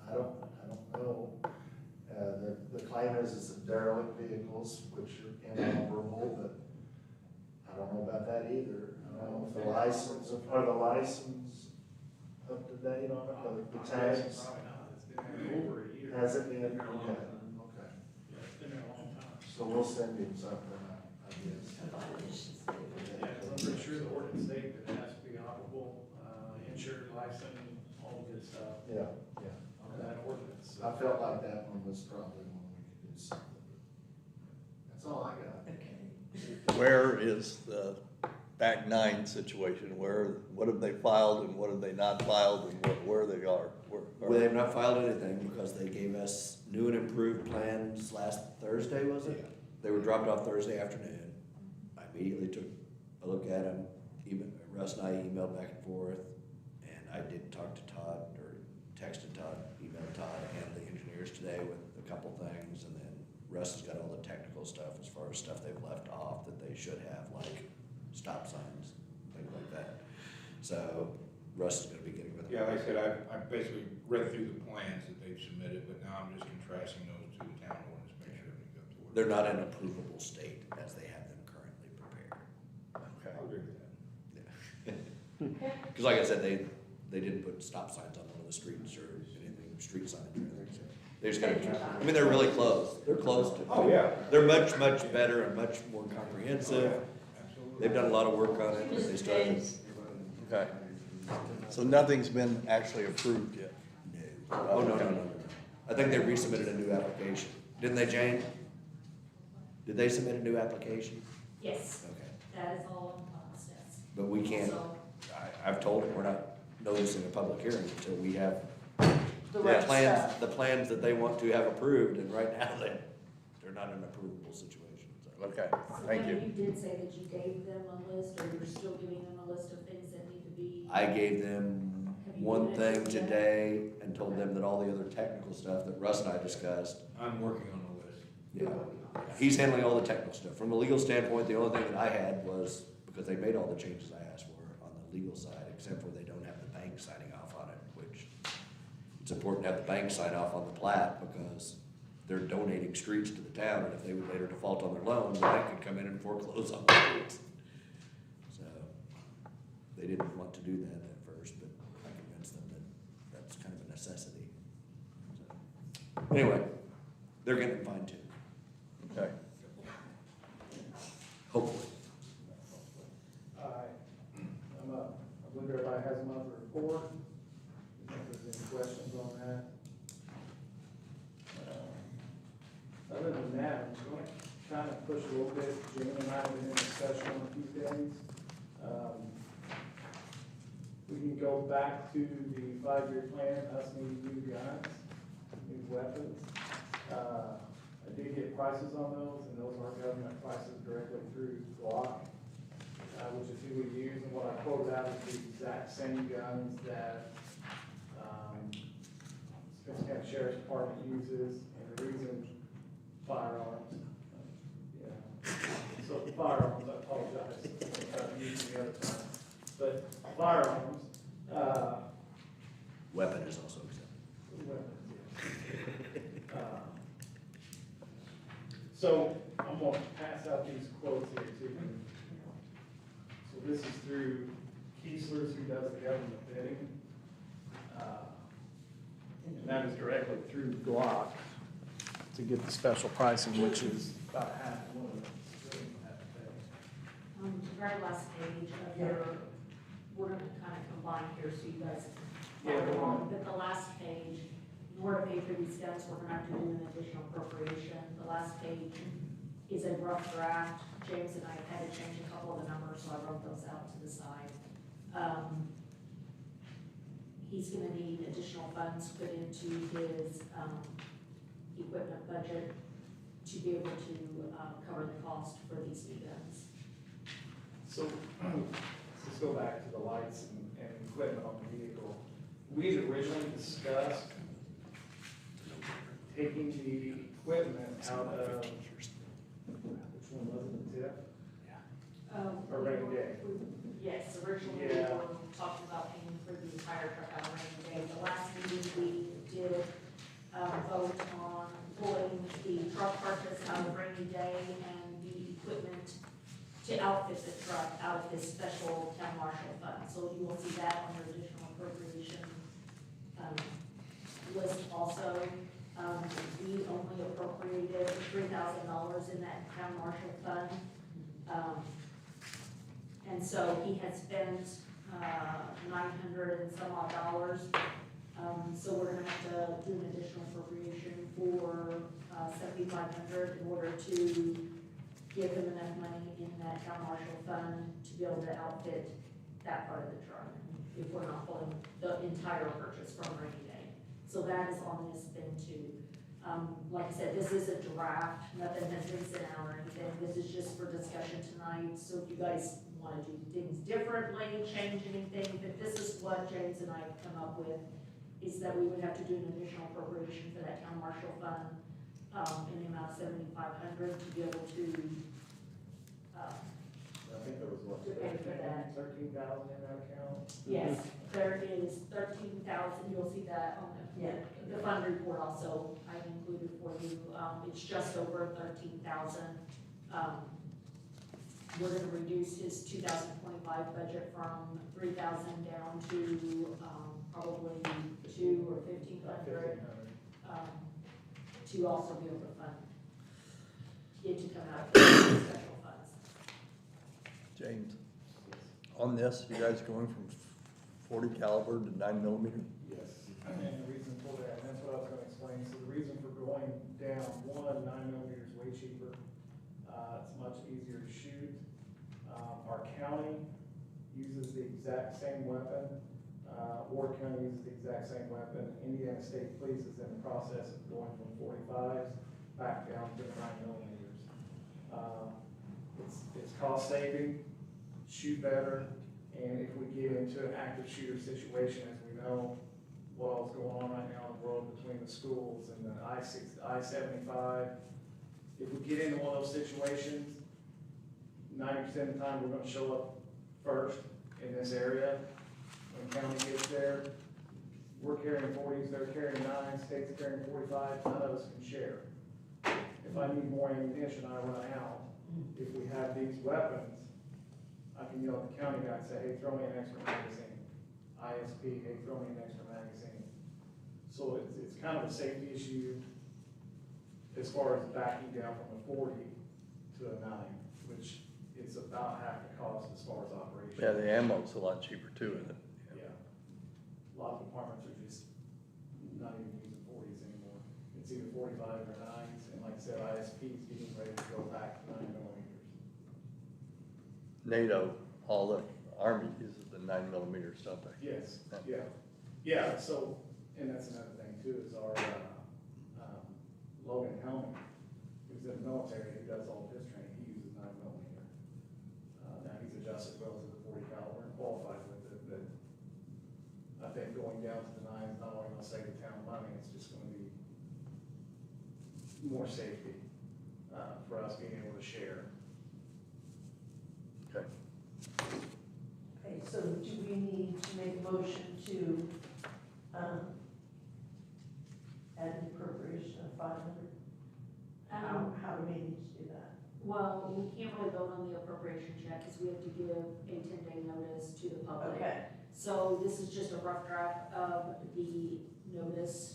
I don't know. The claim is it's a derelict vehicles, which are inoperable, but I don't know about that either. I don't know if the license, are the license up to date on it, the tags? Probably not, it's been there over a year. Has it been? Been there a long Okay. time. Okay. Yeah, it's been there a long time. So we'll send him something, I guess. Violations. Yeah, 'cause I'm pretty sure the ordinance state that it has to be operable, insured, licensed, all the good stuff Yeah, yeah. on that ordinance. I felt like that one was probably one we could do something with. That's all I got. Okay. Where is the back nine situation? What have they filed and what have they not filed and where they are? Well, they've not filed anything because they gave us new and improved plans last Thursday, was it? Yeah. They were dropped off Thursday afternoon. I immediately took a look at them. Even Russ and I emailed back and forth, and I did talk to Russ has got all the technical stuff as far as stuff they've left off that they should have, like stop signs, things like that. So Russ is gonna be getting with them. Yeah, like I said, I've basically read through the plans that they've submitted, but now I'm just contrasting those to the town ordinance, make sure everything's up to order. They're not in a provable state as they have them currently prepared. I'll agree with that. Because like I said, they didn't put stop signs on one of the streets or anything, street signs or anything, so. They just gotta, I mean, they're really close, they're close to. Oh, yeah. They're much, much better and much more comprehensive. Absolutely. They've done a lot of work on it, but they Mr. started. James, Okay. So nothing's been actually approved yet? Oh, no. I think they resubmitted a new application. Didn't they, Jane? Did they submit a new application? Yes, Okay. that is all in process. But we can't, So, I've told them we're not noticing a public hearing until we have the right stuff. the plans that they want to have approved, and right now they're not in an approvable situation, so. Okay, so thank you. You did say that you gave them a list, or you're still giving them a list of things that need to be. I gave them one thing today and told them that all the other technical stuff that Russ and I discussed, I'm working on the list. yeah. He's handling all the technical stuff. From a legal standpoint, the only thing that I had was, because they made all the changes I asked for on the legal side, except for they don't have the bank signing off on it, which it's important to have the bank sign off on the plat because they're donating streets to the town, and if they would later default on their loan, the bank could come in and foreclose on the streets. So, they didn't want to do that at first, but I convinced them that that's kind of a necessity. So, anyway, they're getting fine tuned, Okay. hopefully. I believe everybody has them on the report. If there's any questions on that. Other than that, I'm just going to kind of push a little bit. Jamie and I have been in discussion on a few things. We can go back to the 5-year plan, us needing new guns, new weapons. I did get prices on those, and those are government prices directly through Glock, which is who we use, and what I quoted out is the exact same guns that Spence County Sheriff's Department uses, and the reason firearms, so firearms, I apologize, I'm using the other term, but firearms, Weapon is also exempt. weapons, yeah. So I'm gonna pass out these quotes here too. So this is through Keesler's, who does the government bidding. And that is directly through Glock to get the special pricing, which is about half of what it have to pay. The very last page of your, we're gonna kind of combine here so you guys Yeah, follow go on. along, but the last page, in order to pay for these guns, we're gonna have to do an additional appropriation. The last page is a rough draft. James and I had to change a couple of the numbers, so I wrote those out to the side. He's gonna need additional funds put into his, equipment budget to be able to, cover the cost for these new guns. So, let's go back to the lights and equipment on the vehicle. We had originally discussed taking the equipment out of, which one was it, the tip? Or rainy day. Yes, originally we Yeah. were talking about paying for the entire truck out of rainy day. The last meeting we did, vote on pulling the truck purchase out of rainy day and the equipment to outfit the truck out of his special town marshal fund. So you will see that on your additional appropriation, list also. We only appropriated $3,000 in that town marshal fund. And so he had spent, 900 and some odd dollars. So we're gonna have to do an additional appropriation for, 7,500 in order to give him enough money in that town marshal fund to be able to outfit that part of the truck, if we're not pulling the entire purchase from rainy day. So that is on this thing too. Like I said, this is a draft, nothing has been sent out or anything, this is just for discussion tonight, so if you guys wanna do things differently, change anything, but this is what James and I have come up with, is that we would have to do an additional appropriation for that town marshal fund, in the amount of $7,500 to be able to, I think there was what, To pay for that. 13,000 in that account? yes, there is 13,000, you'll see that on the fund report also, I included for you, it's just over 13,000. We're gonna reduce his 2025 budget from 3,000 down to, probably 2 or 1,500, to also be able to fund it to come out of the special funds. James, on this, you guys going from 40 caliber to 9mm? Yes. And the reason for that, and that's what I was gonna explain, so the reason for going down, 9mm is way cheaper. It's much easier to shoot. Our county uses the exact same weapon. Ward County uses the exact same weapon. Indiana State Police is in the process of going from 45s back down to 9mm. It's cost saving, shoot better, and if we get into an active shooter situation, as we know, what all's going on right now in the world between the schools and the I-75, if we get into one of those situations, 90% of the time, we're gonna show up first in this area. When county gets there, we're carrying 40s, they're carrying 9s, state's carrying 45s, none of us can share. If I need more ammunition, I run out. If we have these weapons, I can yell at the county guy and say, hey, throw me an extra magazine. ISP, hey, throw me an extra magazine. So it's kind of a safety issue as far as backing down from a 40 to a 9, which is about half the cost as far as operation. Yeah, the ammo's a lot cheaper too, isn't it? Yeah. A lot of departments are just not even using 40s anymore. It's either 45 or 9s, and like I said, ISP is getting ready to go back to 9mm. NATO, all the Army uses the 9mm stuff. Yes, yeah. Yeah, so, and that's another thing too, is our, Logan Helming, who's in the military, who does all of his training, he uses 9mm. Now, he's adjusted well to the 40 caliber and qualified with it, but I think going down to the 9s, not only gonna save the town money, it's just gonna be more safety, for us being able to share. Okay. Okay, so do we need to make a motion to, add an appropriation of 500? How do we need to do that? Well, we can't really vote on the appropriation check because we have to give a 10-day notice to the public. Okay, So this is just a rough draft of the notice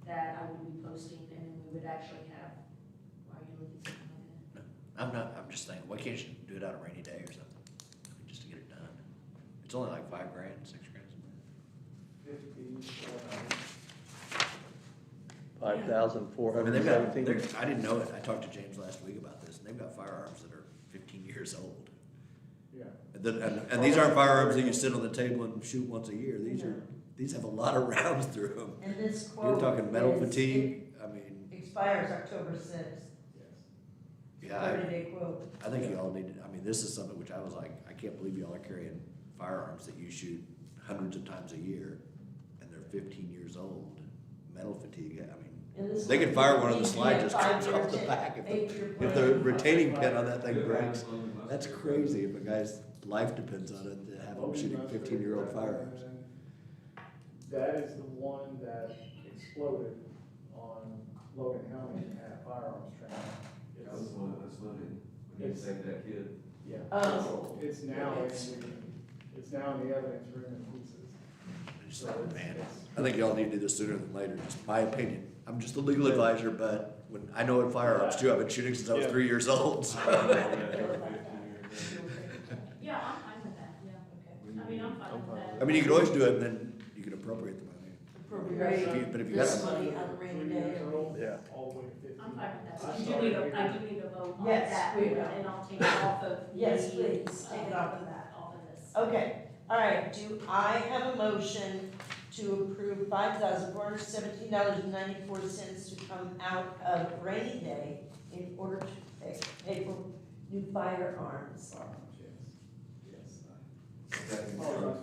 that I would be posting, and then we would actually have, why are you looking at something like that? I'm just thinking, why can't you do it on a rainy day or something? Just to get it done. It's only like $5,000, $6,000. 5,417. I didn't know it. I talked to James last week about this, and they've got firearms that are 15 years old. Yeah. And these aren't firearms that you sit on the table and shoot once a year. These have a lot of rounds through them. and this quote. You're talking metal is- fatigue, I mean, Expires October 6th. yeah, 30-day quote. I think you all need to, I mean, this is something which I was like, I can't believe y'all are carrying firearms that you shoot hundreds of times a year, and they're 15 years old. Metal fatigue, I mean, And this they could fire one of the needs to be slides a just comes 5-year off the ten- back if 8-year the plan. retaining pin on that thing breaks. That's crazy if a guy's life depends on it, to have him shooting 15-year-old firearms. That is the one that exploded on Logan Helming at firearms training. That was one that was looking, when you saved that kid. Yeah. Oh. It's now, it's now in the evidence room in pieces. Just like, man, I think y'all need to do this sooner than later, just my opinion. I'm just a legal advisor, but when, I know what firearms too, I've been shooting since I was 3 years old, so. Yeah, I'm fine with that, yeah. I mean, I'm fine with that. I mean, you can always do it, and then you can appropriate the money. Appropriate But if you got this the money on a rainy day. Yeah. All the way to 15. I'm fine with that. I I do started need a, here. I do need a vote on Yes, that, we will. and I'll take it off of. Yes, the, please, take it off of that. Off of this. Okay, all right, do I have a motion to approve $5,417.94 to come out of rainy day in order to pay for new firearms? Yes.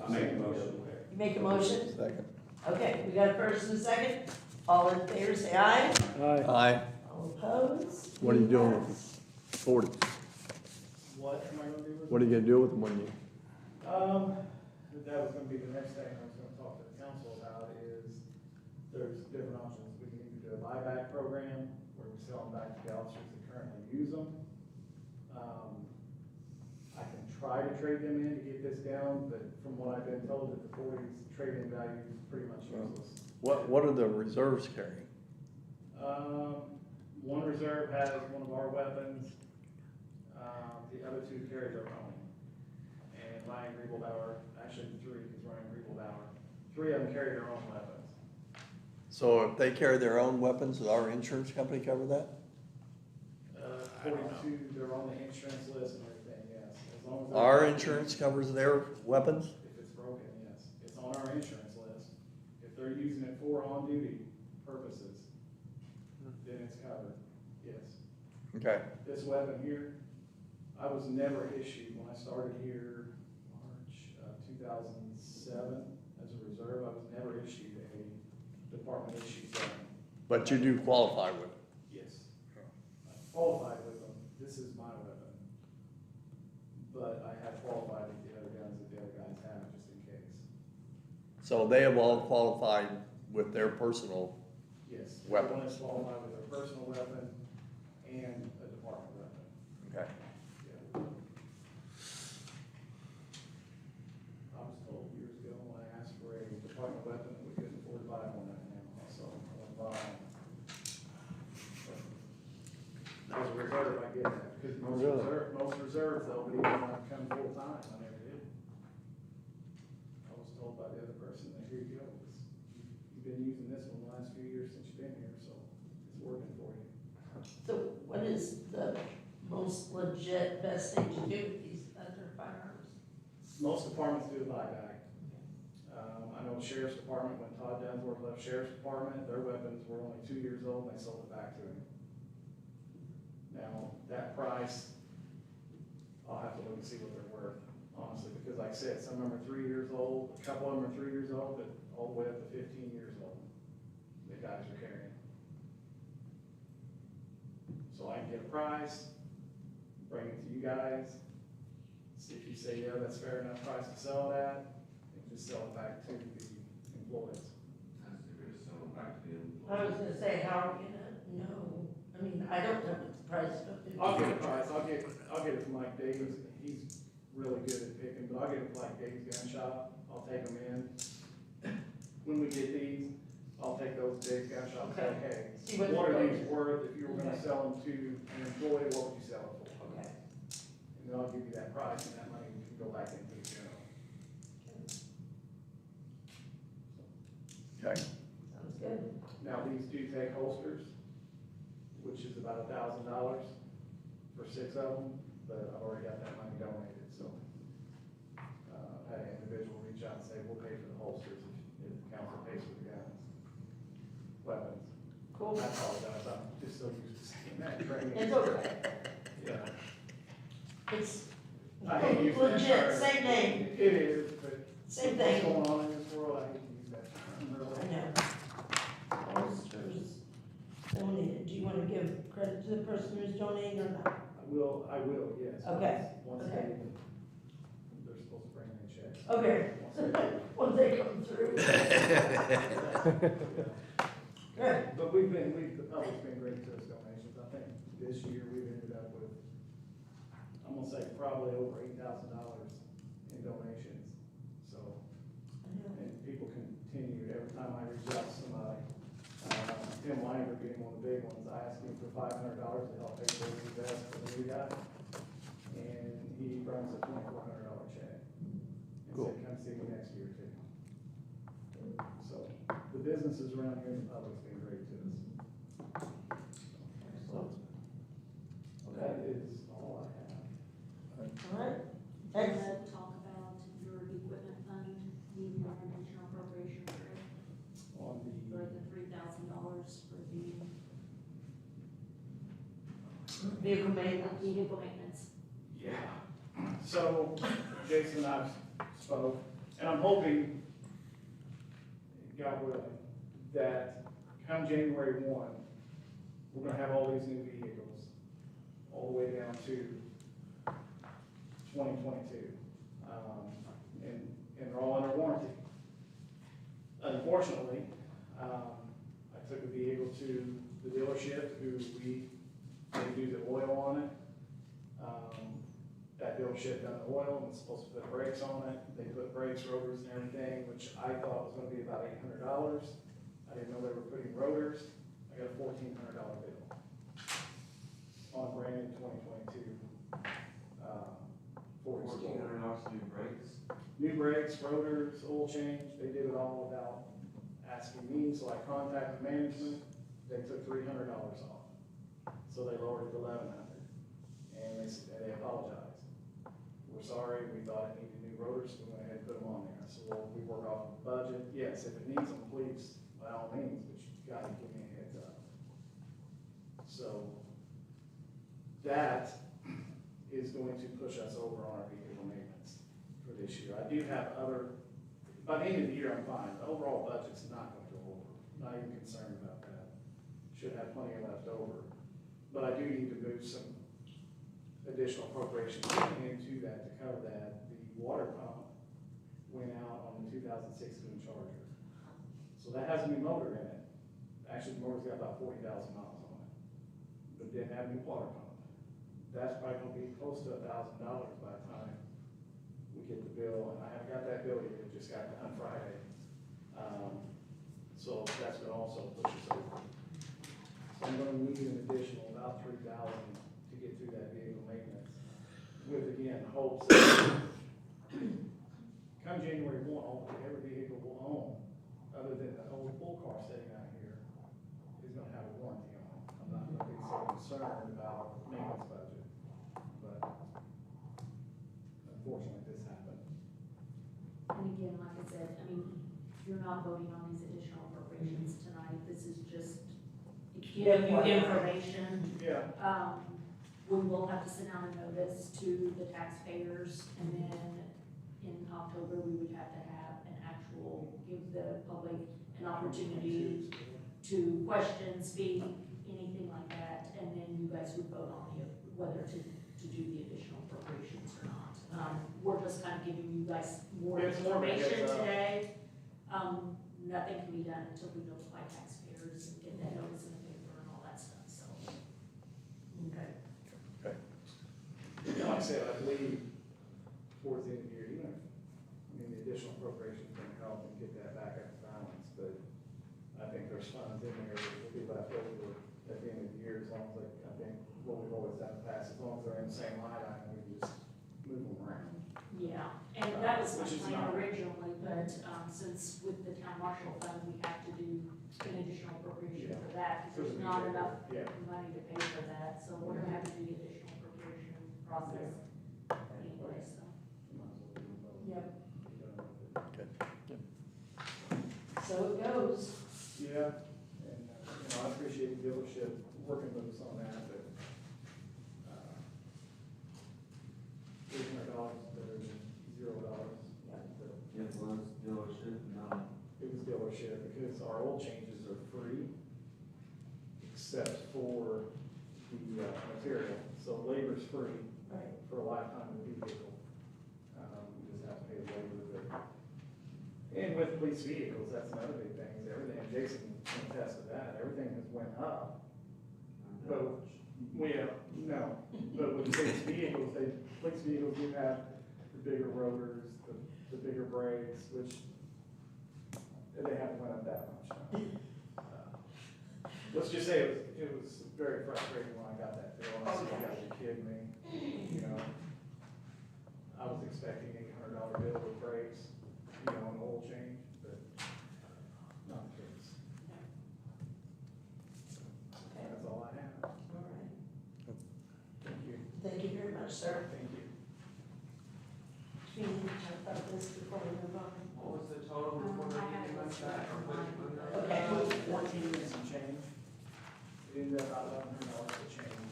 I make a motion. You make a motion? Second. Okay, we got a first and a second. All in favor, say aye. Aye. All All opposed? What are you doing with the 40? What am I gonna do with it? What are you gonna do with them when you? That was gonna be the next thing I was gonna talk to the council about is there's different options. We can either do a buyback program where we sell them back to the officers that currently use them. I can try to trade them in to get this down, but from what I've been told, that the 40's trade-in value is pretty much useless. What are the reserves carrying? One reserve has one of our weapons, the other two carry their own. And Ryan Griebelbauer, actually three, because Ryan Griebelbauer, three of them carry their own weapons. So if they carry their own weapons, does our insurance company cover that? According to, they're on the insurance list and everything, yes. As long as Our insurance covers their weapons? If it's broken, yes. It's on our insurance list. If they're using it for on-duty purposes, then it's covered, yes. Okay. This weapon here, I was never issued, when I started here, March of 2007, as a reserve, I was never issued a department issued gun. But you do qualify with it? Yes. I qualified with them, this is my weapon. But I have qualified with the other guns that the other guys have, just in case. So they have all qualified with their personal, Yes. Weapons. Everyone is qualified with a personal weapon and a department weapon. okay. Yeah. I was told years ago when I asked for a department weapon, that we couldn't afford to buy one right now, so I went buy one. As a reserve, I get that, because most reserves, though, would even not come full time, I never did. I was told by the other person that here you go, you've been using this one the last few years since you've been here, so it's working for you. So what is the most legit, best thing to do with these other firearms? Most departments do a buyback. I know Sheriff's Department, when Todd Dunsworth left Sheriff's Department, their weapons were only 2 years old, and they sold it back to him. Now, that price, I'll have to look and see what they're worth, honestly, because like I said, some of them are 3 years old, a couple of them are 3 years old, but all the way up to 15 years old, the guys are carrying. So I can get a price, bring it to you guys, see if you say, yeah, that's fair enough price to sell it at, and just sell it back to the employees. I was gonna say, how are you gonna know? I mean, I don't know what the price of it is. I'll get a price, I'll get it from Mike Davis, he's really good at picking, but I'll get it from Mike Davis Gun Shop, I'll take them in. When we get these, I'll take those to Dave's Gun Shop and say, Okay. hey, See what what the are price these is. worth, if you were gonna Okay. sell them to an employee, what would you sell it for? Okay. And then I'll give you that price, and that money can go back into the general. Okay. Sounds good. Now, these do take holsters, which is about $1,000 for 6 of them, but I've already got that money donated, so. I had an individual reach out and say, we'll pay for the holsters if the council pays for the guns. Weapons. Cool. I apologize, I'm just so used to saying that. It's okay. Yeah. It's I hate using that legit, term. same name, It is, but same what's thing. going on in this world, I hate to use that term, I really. know. Holsters donated. Do you want to give credit to the person who's donating or not? I will, yes. Okay, Once okay. they're supposed to bring in checks. Okay. Once they come through. Good. But the public's been great to us donations. I think this year we've ended up with, I'm gonna say probably over $8,000 in donations. So, and people continue, every time I reach out to somebody, Tim Weiner being one of the big ones, I asked him for $500 to help pay for his vest for the new guy. And he runs a $2,400 check. And Cool. said, come see me next year too. So, the businesses around here in the public's been great to us. Excellent. That is all I have. All right. And Excellent. then talk about your equipment fund, needing an additional appropriation On for the, the $3,000 for the Vehicle maintenance. vehicle maintenance. yeah. So, Jason and I spoke, and I'm hoping, God willing, that come January 1, we're gonna have all these new vehicles, all the way down to 2022. And they're all under warranty. Unfortunately, I took a vehicle to the dealership they do the oil on it. That dealership done the oil and was supposed to put brakes on it. They put brakes, rotors and everything, which I thought was gonna be about $800. I didn't know they were putting rotors. I got a $1,400 bill on a brand new 2022. Ford Explorer. $1,400 new brakes? New brakes, rotors, oil change, they did it all without asking me, so I contacted management, they took $300 off. So they lowered it to $1,100, and they apologized. We're sorry, we thought it needed new rotors, so we went ahead and put them on there. So we work off of the budget, yes, if it needs them, please, by all means, but you gotta give me a heads up. So, that is going to push us over on our vehicle maintenance for this year. I do have by the end of the year, I'm fine. The overall budget's not going to go over. Not even concerned about that. Should have plenty left over. But I do need to move some additional appropriations into that to cover that. The water pump went out on the 2016 Charger. So that has a new motor in it. Actually, the motor's got about 40,000 miles on it, but didn't have a new water pump. That's probably gonna be close to $1,000 by the time we get the bill, and I haven't got that bill yet, it just got done Friday. So that's gonna also push us over. So I'm gonna need an additional about $3,000 to get through that vehicle maintenance, with again, hopes that come January 1, every vehicle we'll own, other than the old pool car sitting out here, is gonna have a warranty on it. I'm not gonna be so concerned about maintenance budget, but unfortunately, this happened. And again, like I said, I mean, you're not voting on these additional appropriations tonight, this is just giving you information. Yeah. We will have to send out a notice to the taxpayers, and then in October, we would have to have an actual, give the public an opportunity to question, speak, anything like that, and then you guys would vote on whether to do the additional appropriations or not. We're just kind of giving you guys more It's more of a heads information up. today. Nothing can be done until we notify taxpayers and get that notice in the paper and all that stuff, so. Okay. And like I said, I believe towards the end of the year, even if, the additional appropriations can help and get that back up to balance, but I think there's funds in there that will be left over at the end of the year, as long as, I think, what we've always done in the past, as long as they're in the same line item, we can just move them around. Yeah, and that was my Which is plan not- originally, but, since with the town marshal fund, we have to do an additional appropriation for that, because there's not enough Yeah. money to pay for that, so we're gonna have to do the additional appropriation process anyway, so. Yep. So it goes. Yeah, and, I appreciate the dealership working with us on that, but, $800 better than $0. It was dealership, no. It was dealership, because our oil changes are free, except for the, material, so labor's free. Right. For a lifetime of the vehicle. We just have to pay the labor, but, and with police vehicles, that's another big thing, is everything, and Jason can attest to that, everything has went up. But, no, but with police vehicles, police vehicles do have the bigger rotors, the bigger brakes, which they haven't went up that much. No. Let's just say it was very frustrating when I got that bill, I said, you gotta be kidding me, I was expecting $800 bill with brakes, an oil change, but not the case. That's all I have. All right. Thank you. Thank you very much, sir. Thank you. Do you need to talk about this before we move on? What was the total before I they have came it back? Or what- what- Okay. 14 and some change. It ended up about $1,100 to change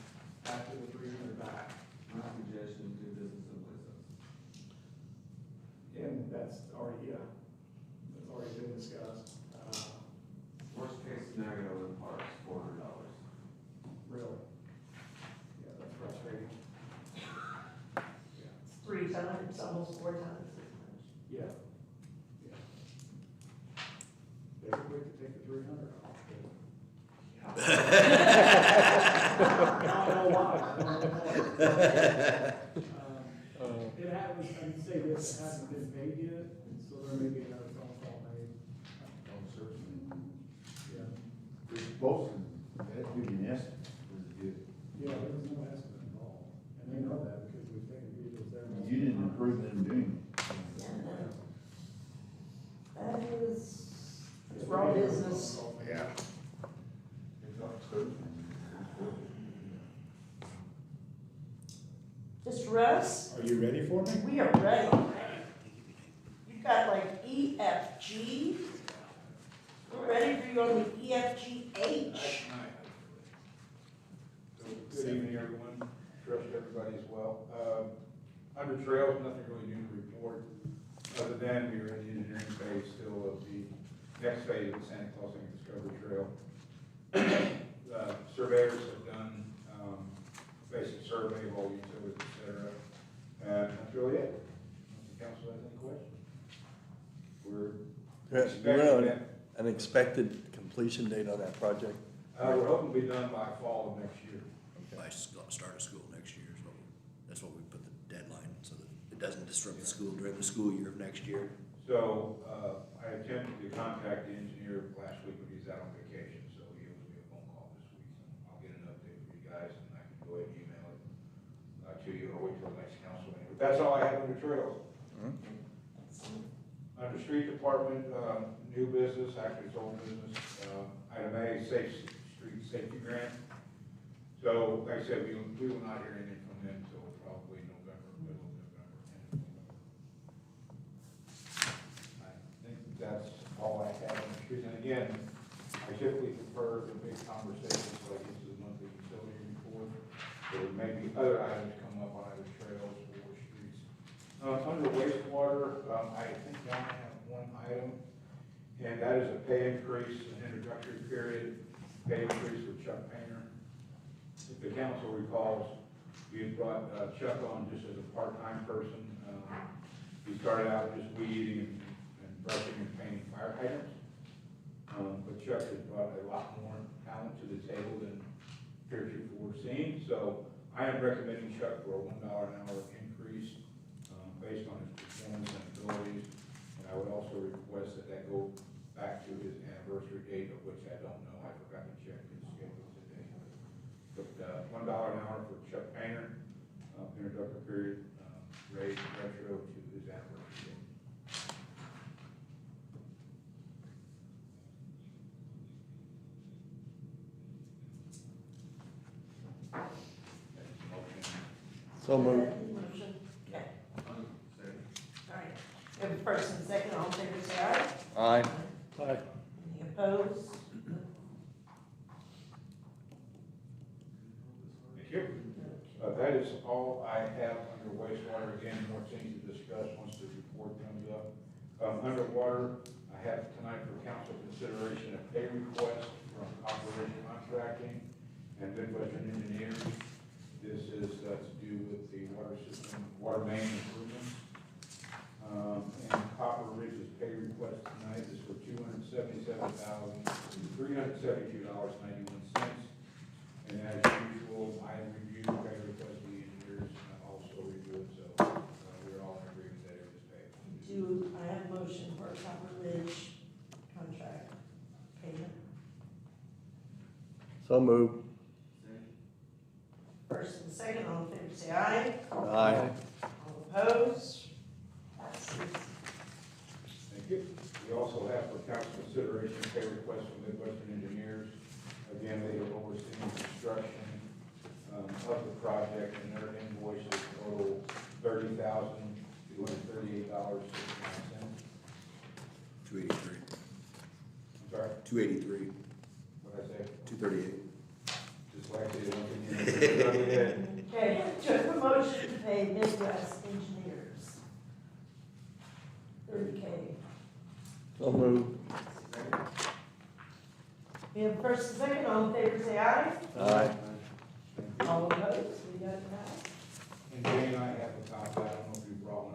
after the 300 back. My suggestion, do business someplace else. And that's already been discussed. Worst case scenario in parks, $400. times, almost 4 times as much. Yeah. They were quick to take the 300 off. I don't know why. It happens, I can say this, it hasn't been paid yet, so there may be another phone call made. Yeah. We're supposed to, that would be an estimate, was good. Yeah, there was no estimate involved, and they know that because we've taken vehicles there. You didn't approve them doing it. That is, it's raw business. Yeah. It's not expensive. Mr. Russ, Are you ready for me? we are ready. You've got like E, F, G. We're ready for you on the E, F, G, H. Good evening, everyone. Trust everybody is well. Under trails, nothing really new to report, other than we are in the engineering phase still of the next phase of the Santa Claus Lake Discovery Trail. Surveyors have done, basic survey of all utilities, et cetera, and that's really it. Unless the council has any questions. We're expecting that. An expected completion date on that project? We're hoping to be done by fall of next year. By start of school next year is what, that's what we put the deadline, so that it doesn't disrupt the school during the school year of next year. So, I attempted to contact the engineer last week, but he's out on vacation, so he owes me a phone call this week. So I'll get an update for you guys, and I can go ahead and email it to you, or wait till the next council meeting. But that's all I have under trails. Under street department, new business, actually it's old business, item A, safe street safety grant. So, like I said, we will not hear anything from them until probably November, middle of November, end of November. I think that's all I have on the street. And again, I typically prefer the big conversations like this is a monthly utility report. There may be other items come up on either trails or streets. Under wastewater, I think I have one item, and that is a pay increase, an introductory period, pay increase for Chuck Painter. If the council recalls, we had brought Chuck on just as a part-time person. He started out just weeding and brushing and painting fire hydrants. But Chuck has brought a lot more talent to the table than heretofore seen. So I am recommending Chuck for a $1 an hour increase based on his performance and abilities. And I would also request that that go back to his anniversary date, of which I don't know. I forgot to check his schedule today. But $1 an hour for Chuck Painter, introductory period, raised retro to his anniversary date. So moved. Motion. Okay. All right. We have a first and second, all in favor, say aye. Aye. Any opposed? Thank you. That is all I have under wastewater. Again, more things to discuss once the report comes up. Underwater, I have tonight for council consideration a pay request from Operation Contracting and Midwestern Engineers. This is to do with the water system, water main improvements. And Copper Ridge's pay request tonight is for $277,372.91. And as usual, I review pay request of the engineers, and I also review it, so we're all in agreement that it is paid. Do I have a motion for a Copper Ridge contract payment? So moved. First and second, all in favor, say aye. Aye. All opposed? Passes. Thank you. We also have for council consideration pay request from Midwestern Engineers. Again, they have overseen construction of the project, and their invoices total $30,238.69. 283. I'm sorry, 283. what did I say? 238. Just like they don't get Okay, do I have a motion to pay Midwest Engineers? 30K. So moved. We have first and second, all in favor, say aye. Aye. All opposed, we got that. And Jay and I have a copy, I don't know if you brought one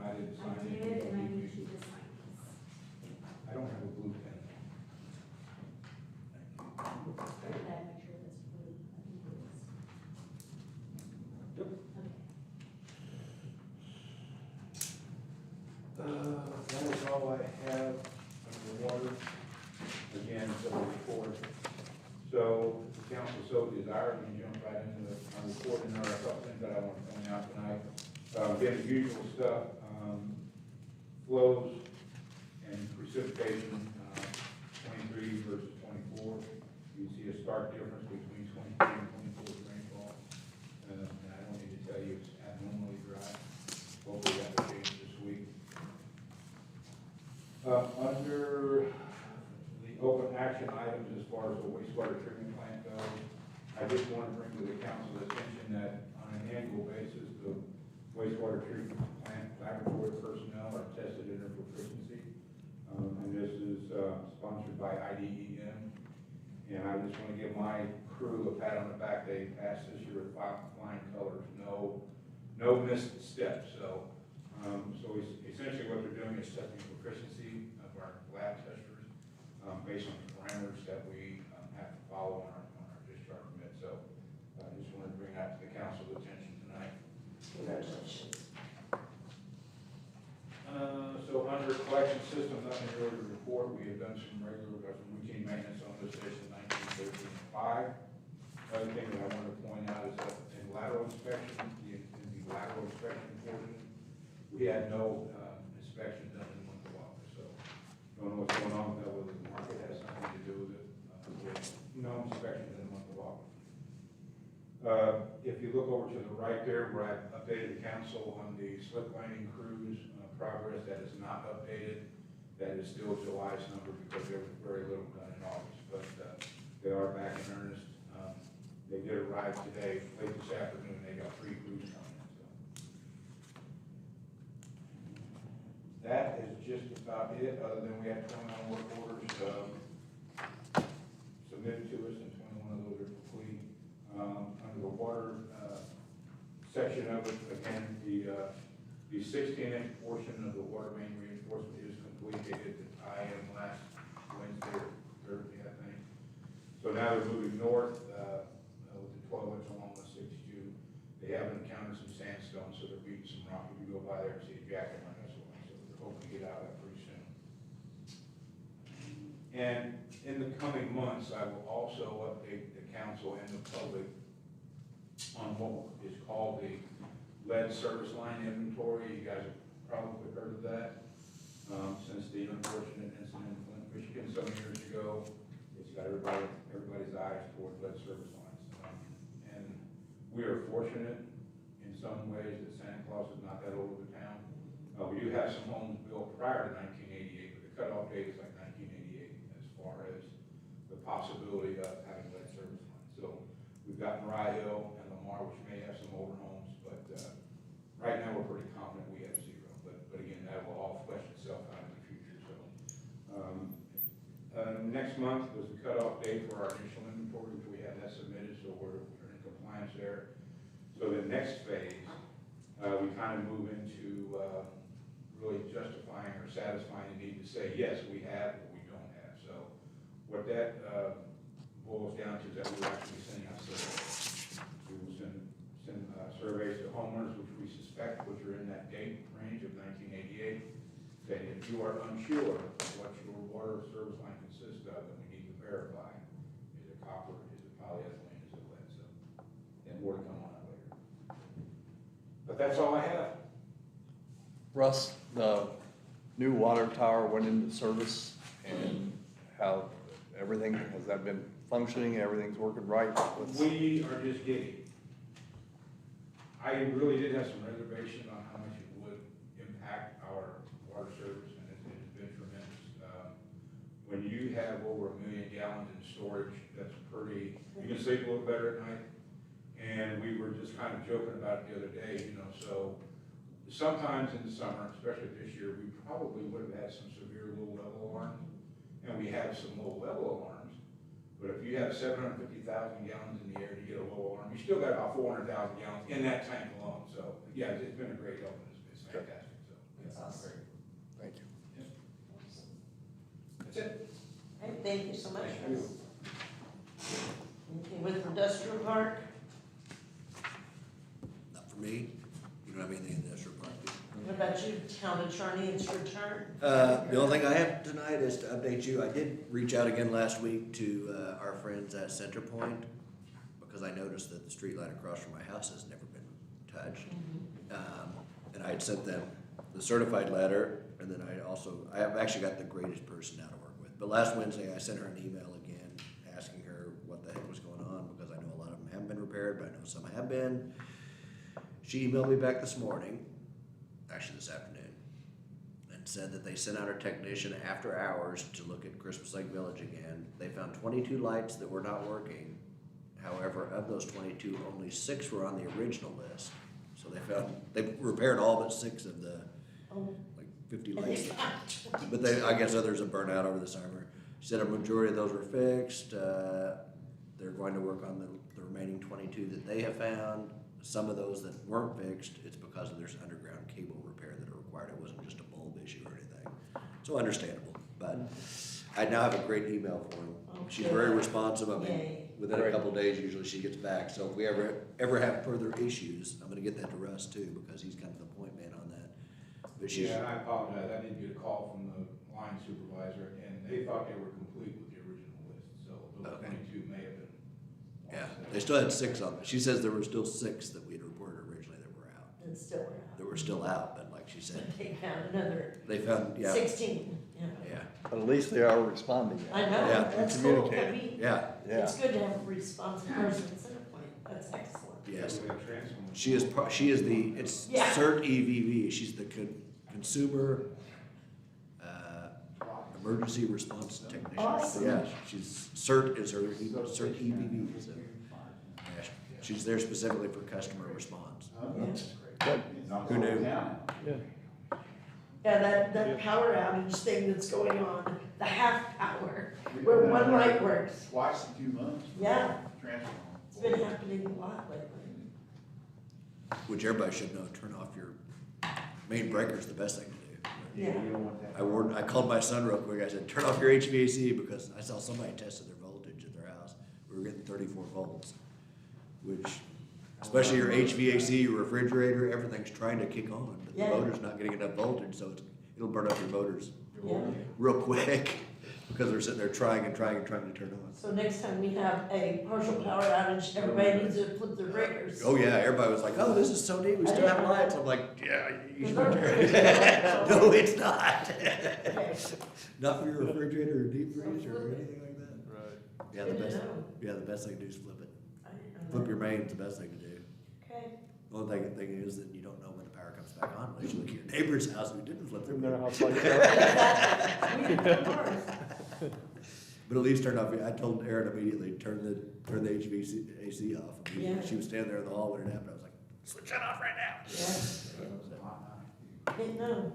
that was all I have under water. Again, so report. So, if the council so desires, we can jump right into our report, and there are a couple things that I want to point out tonight. Again, the usual stuff, flows and precipitation, 23 versus 24. You see a stark difference between 23 and 24's rainfall. And I don't need to tell you, it's abnormally dry. Hopefully that will change this week. Under the open action items as far as the wastewater treatment plant goes, I just want to bring to the council's attention that on an annual basis, the wastewater treatment plant laboratory personnel are tested in their proficiency. And this is sponsored by IDEM. And I just want to give my crew a pat on the back. They passed this year with flying colors, no missed steps. So essentially what they're doing is testing proficiency of our lab testers based on the parameters that we have to follow on our discharge permit. So I just wanted to bring that to the council's attention tonight. Congratulations. So under collection system, nothing really to report. We have done some routine maintenance on this station 1913-5. Other thing that I want to point out is that in lateral inspection, in the lateral inspection portion, we had no inspection done in the month of August. So don't know what's going on with that, whether the market has something to do with it. We had no inspection in the month of August. If you look over to the right there, where I've updated the council on the slip lining crews progress, that is not updated. That is still July's number because there was very little done in August, but they are back in earnest. They did arrive today, late this afternoon. They got 3 crews coming in. So that is just about it. Other than we had 21 work orders submitted to us, and 21 of those are complete. Under the water section of it, again, the 16-inch portion of the water main reinforcement is complete. They did the IM last Wednesday or Thursday, I think. So now they're moving north with the 12-inch along the 62. They haven't encountered some sandstone, so they're beating some rock. If you go by there and see a jacket on this one, so they're hoping to get out of that pretty soon. And in the coming months, I will also update the council and the public on what is called the lead service line inventory. You guys have probably heard of that. Since the unfortunate incident in Flint, Michigan some years ago, it's got everybody's eyes toward lead service lines. And we are fortunate in some ways that Santa Claus is not that old of a town. We do have some homes built prior to 1988, but the cutoff date is like 1988 as far as the possibility of having lead service lines. So we've got Mariah Hill and Lamar, which may have some older homes, but right now we're pretty confident we have 0. But again, that will all flesh itself out in the future. So next month was the cutoff date for our initial inventory, which we had that submitted, so we're in compliance there. So the next phase, we kind of move into really justifying or satisfying the need to say, yes, we have, but we don't have. So what that boils down to is that we're actually sending out surveys. We will send surveys to homeowners, which we suspect, which are in that date range of 1988, saying if you are unsure what your water service line consists of, then we need to verify. Is it copper? Is it polyethylene? Is it lead? So, and more to come on that later. But that's all I have. Russ, the new water tower went into service, and how everything, has that been functioning? Everything's working right? We are just giddy. I really did have some reservation on how much it would impact our water service, and it's been tremendous. When you have over 1 million gallons in storage, that's pretty, you can sleep a little better at night. And we were just kind of joking about it the other day, so sometimes in the summer, especially this year, we probably would have had some severe low level alarms, and we have some low level alarms. But if you have 750,000 gallons in the air to get a low alarm, you still got about 400,000 gallons in that tank alone. So yeah, it's been a great help. It's fantastic. So That's awesome. Thank you. That's it. Okay, thank you so much. Thank you. Okay, with industrial park, Not for me. You don't have anything in the industrial park, do you? what about you, town attorney, it's your turn. The only thing I have tonight is to update you. I did reach out again last week to our friends at Centerpoint because I noticed that the street light across from my house has never been touched. And I had sent them the certified letter, and then I have actually got the greatest person now to work with. But last Wednesday, I sent her an email again asking her what the heck was going on because I know a lot of them haven't been repaired, but I know some have been. She emailed me back this morning, actually this afternoon, and said that they sent out a technician after hours to look at Christmas Lake Village again. They found 22 lights that were not working. However, of those 22, only 6 were on the original list. So they repaired all but 6 of the, like 50 lights. But I guess others have burned out over the summer. She said a majority of those were fixed. They're going to work on the remaining 22 that they have found. Some of those that weren't fixed, it's because there's underground cable repair that are required. It wasn't just a bulb issue or anything. So understandable, but I now have a great email for him. She's very responsive. I mean, within a couple of days, usually she gets back. So if we ever have further issues, I'm gonna get that to Russ too, because he's kind of the point man on that. But she's, Yeah, and I apologize, I did get a call from the line supervisor, and they thought they were complete with the original list, so those Okay. 22 may have been. yeah, they still had 6 on it. She says there were still 6 that we had reported originally that were out. It's still out. That were still out, but like she said, They found another they found, yeah, 16, yeah. yeah, But at least they are responding. I know, Yeah. that's cool. Communicating. yeah, It's good to have a responsive person at Centerpoint, that's excellent. yes. We have transformers. She is the, it's Yeah. CERT EVV, she's the consumer, emergency response technician. Awesome. Yeah, she's, CERT is her, CERT EVV, so, yeah, she's there specifically for customer response. Good. Who knew? Yeah, that power outage thing that's going on, the half power, where one light works. Twice in 2 months. Yeah, Transformer. it's been happening a lot lately. Which everybody should know, turn off your main breaker is the best thing to do. Yeah. You don't want that. I called my son real quick, I said, turn off your HVAC, because I saw somebody tested their voltage at their house. We were getting 34 volts, which, especially your HVAC, your refrigerator, everything's trying to kick on, but the Yeah. motor's not getting enough voltage, so it'll burn up your motors Yeah. real quick, because they're sitting there trying to turn on. So next time we have a partial power outage, everybody needs to flip their breakers. Oh yeah, everybody was like, oh, this is so neat, we still have lights. I'm like, yeah, you should. No, it's not. Okay. Not for your refrigerator or deep freezer or anything like that. Right. Yeah, Good to know. the best thing to do is flip it. I didn't know Flip that. your main's the best thing to do. Okay. The only thing is that you don't know when the power comes back on unless you look at your neighbor's house who didn't flip their In their breaker. house like that. Exactly. We didn't know ours. But at least turn off, I told Erin immediately, turn the HVAC off. Yeah. She was standing there in the hall when it happened. I was like, switch that off right now. Yeah. Didn't know.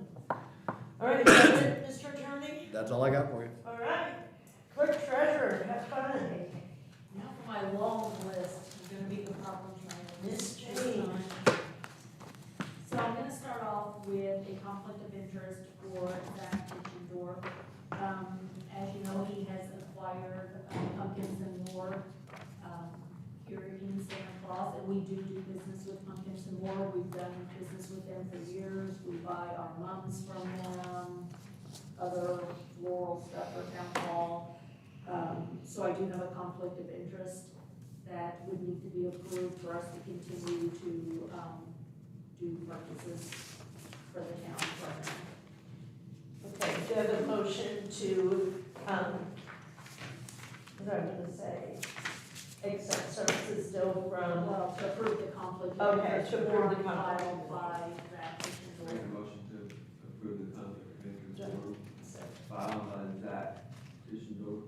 All right, that's it, Mr. Attorney? That's all I got for you. All right. Clerk treasurer, have fun. Now for my long list, I'm gonna be the problem child. Miss Jane. So I'm gonna start off with a conflict of interest for Zach Kitchendorf. As you know, he has acquired Pumpkins and More here in Santa Claus, and we do business with Pumpkins and More. We've done business with them for years. We buy our mums from them, other floral stuff for town hall. So I do have a conflict of interest that would need to be approved for us to continue to do purchases for the town from them. Okay, do you have a motion to, what am I gonna say? Accept services still from, Well, to approve the conflict of Okay, interest to approve the form conflict. filed by Zach Make Kitchendorf. a motion to approve the conflict of interest form filed by Zach Tischendorf,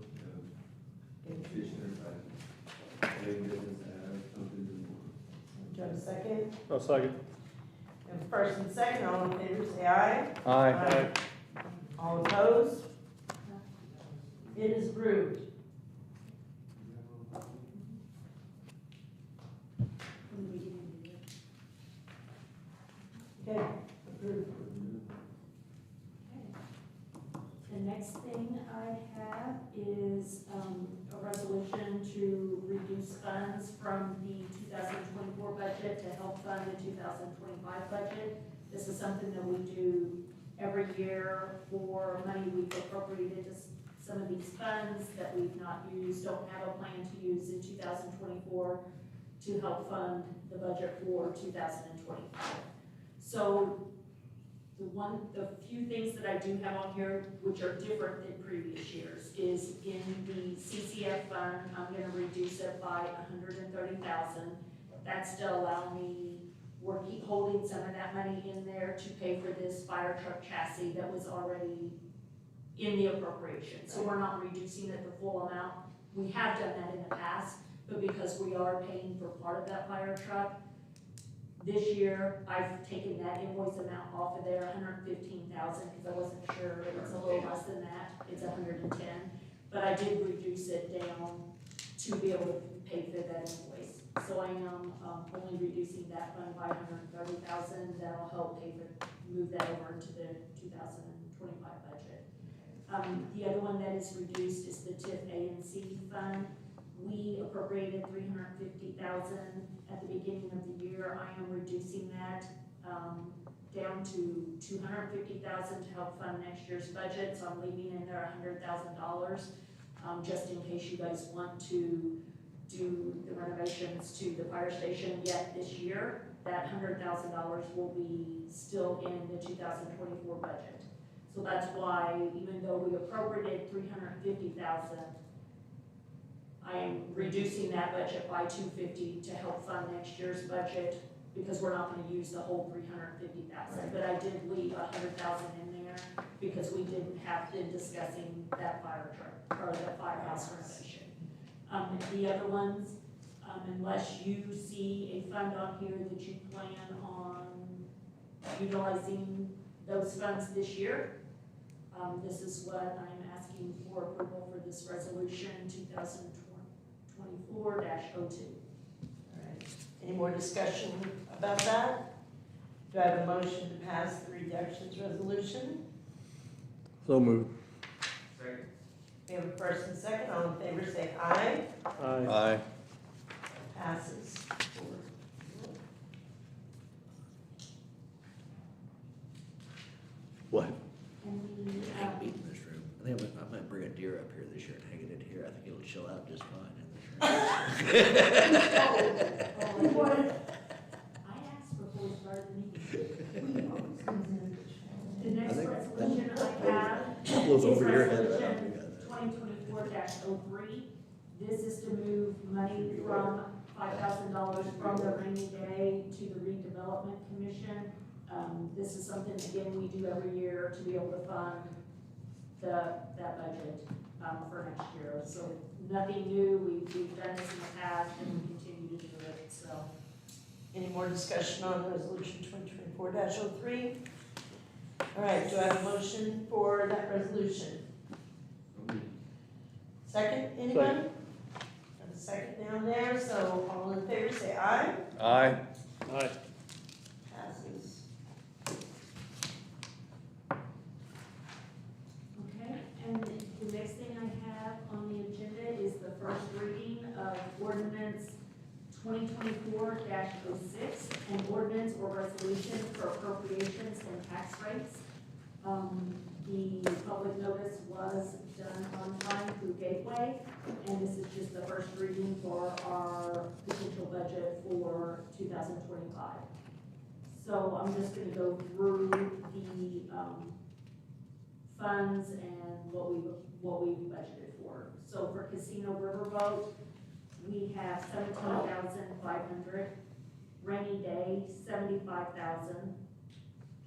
petitioner, doing business at Pumpkins and More. do you have a second? A second. And first and second, all in favor, say aye. Aye. All opposed? It is approved. Okay, approved. The next thing I have is a resolution to reduce funds from the 2024 budget to help fund the 2025 budget. This is something that we do every year for money we've appropriated to some of these funds that we've not used, don't have a plan to use in 2024 to help fund the budget for 2025. So the few things that I do have on here, which are different than previous years, is in the CCF fund, I'm gonna reduce it by $130,000. That's to allow me, we're keep holding some of that money in there to pay for this fire truck chassis that was already in the appropriation. So we're not reducing it the full amount. We have done that in the past, but because we are paying for part of that fire truck, this year, I've taken that invoice amount off of there, $115,000, because I wasn't sure, it's a little less than that, it's $110,000. But I did reduce it down to be able to pay for that invoice. So I am only reducing that fund by $130,000, that'll help pay for, move that over into the 2025 budget. The other one that is reduced is the TIF A and C fund. We appropriated $350,000 at the beginning of the year. I am reducing that down to $250,000 to help fund next year's budget. So I'm leaving in there $100,000 just in case you guys want to do the renovations to the fire station yet this year. That $100,000 will be still in the 2024 budget. So that's why, even though we appropriated $350,000, I am reducing that budget by $250,000 to help fund next year's budget, because we're not gonna use the whole $350,000. But I did leave $100,000 in there because we didn't have been discussing that fire truck, or the firehouse renovation. The other ones, unless you see a fund on here that you plan on utilizing those funds this year, this is what I'm asking for approval for this resolution 2024-02. All right. Any more discussion about that? Do I have a motion to pass the reductions resolution? So moved. Second. We have a first and second, all in favor say aye. Aye. Passes. What? And the, Meet in this room. I think I might bring a deer up here this year and hang it in here. I think it'll chill out just fine in this room. I asked before we started the meeting. The next I think- resolution I have Blows is over your head. resolution 2024-03. This is to move money from $5,000 from the rainy day to the redevelopment commission. This is something, again, we do every year to be able to fund that budget for next year. So nothing new, we've done this in the past and we continue to do it, so. Any more discussion on resolution 2024-03? All right, do I have a motion for that resolution? Second, anybody? Have a second down there, so all in favor say aye. Aye. Aye. Passes. Okay, and the next thing I have on the agenda is the first reading of ordinance 2024-06, an ordinance or resolution for appropriations and tax rates. The public notice was done on time through Gateway, and this is just the first reading for our potential budget for 2025. So I'm just gonna go through the, funds and what we've budgeted for. So for Casino Riverboat, we have $17,500, rainy day, $75,000,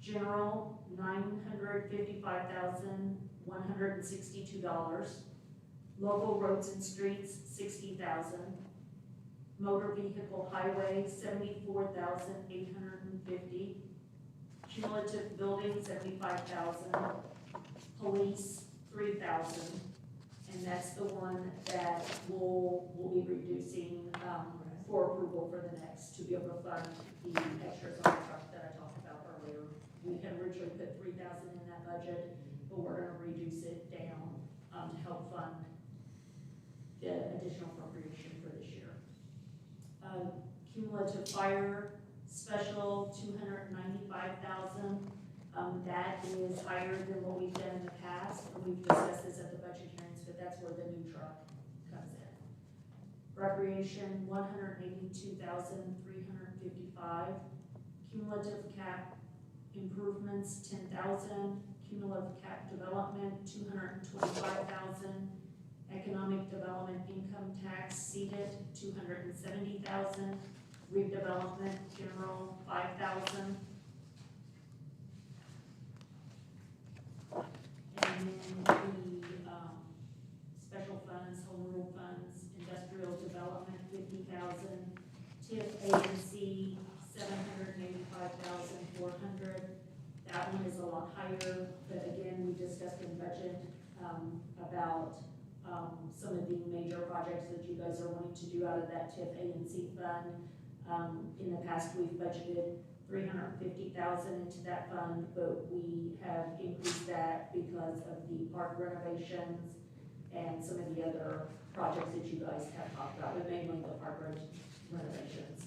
general, $955,162, local roads and streets, $60,000, motor vehicle highway, $74,850, cumulative building, $75,000, police, $3,000, and that's the one that we'll be reducing, for approval for the next, to be able to fund the extras on the truck that I talked about earlier. We had originally put $3,000 in that budget, but we're gonna reduce it down, to help fund the additional appropriation for this year. Cumulative fire, Special, $295,000. That is higher than what we've done in the past, and we've discussed this at the budget hearings, but that's where the new truck comes in. Recreation, $182,355. Cumulative cap improvements, $10,000. Cumulative cap development, $225,000. Economic development income tax seated, $270,000. Redevelopment general, $5,000. And then the, special funds, home rule funds, industrial development, $50,000. TIF A and C, $785,400. That one is a lot higher, but again, we discussed in budget, about, some of the major projects that you guys are wanting to do out of that TIF A and C fund. In the past, we've budgeted $350,000 into that fund, but we have increased that because of the park renovations and some of the other projects that you guys have talked about, but mainly the park renovations.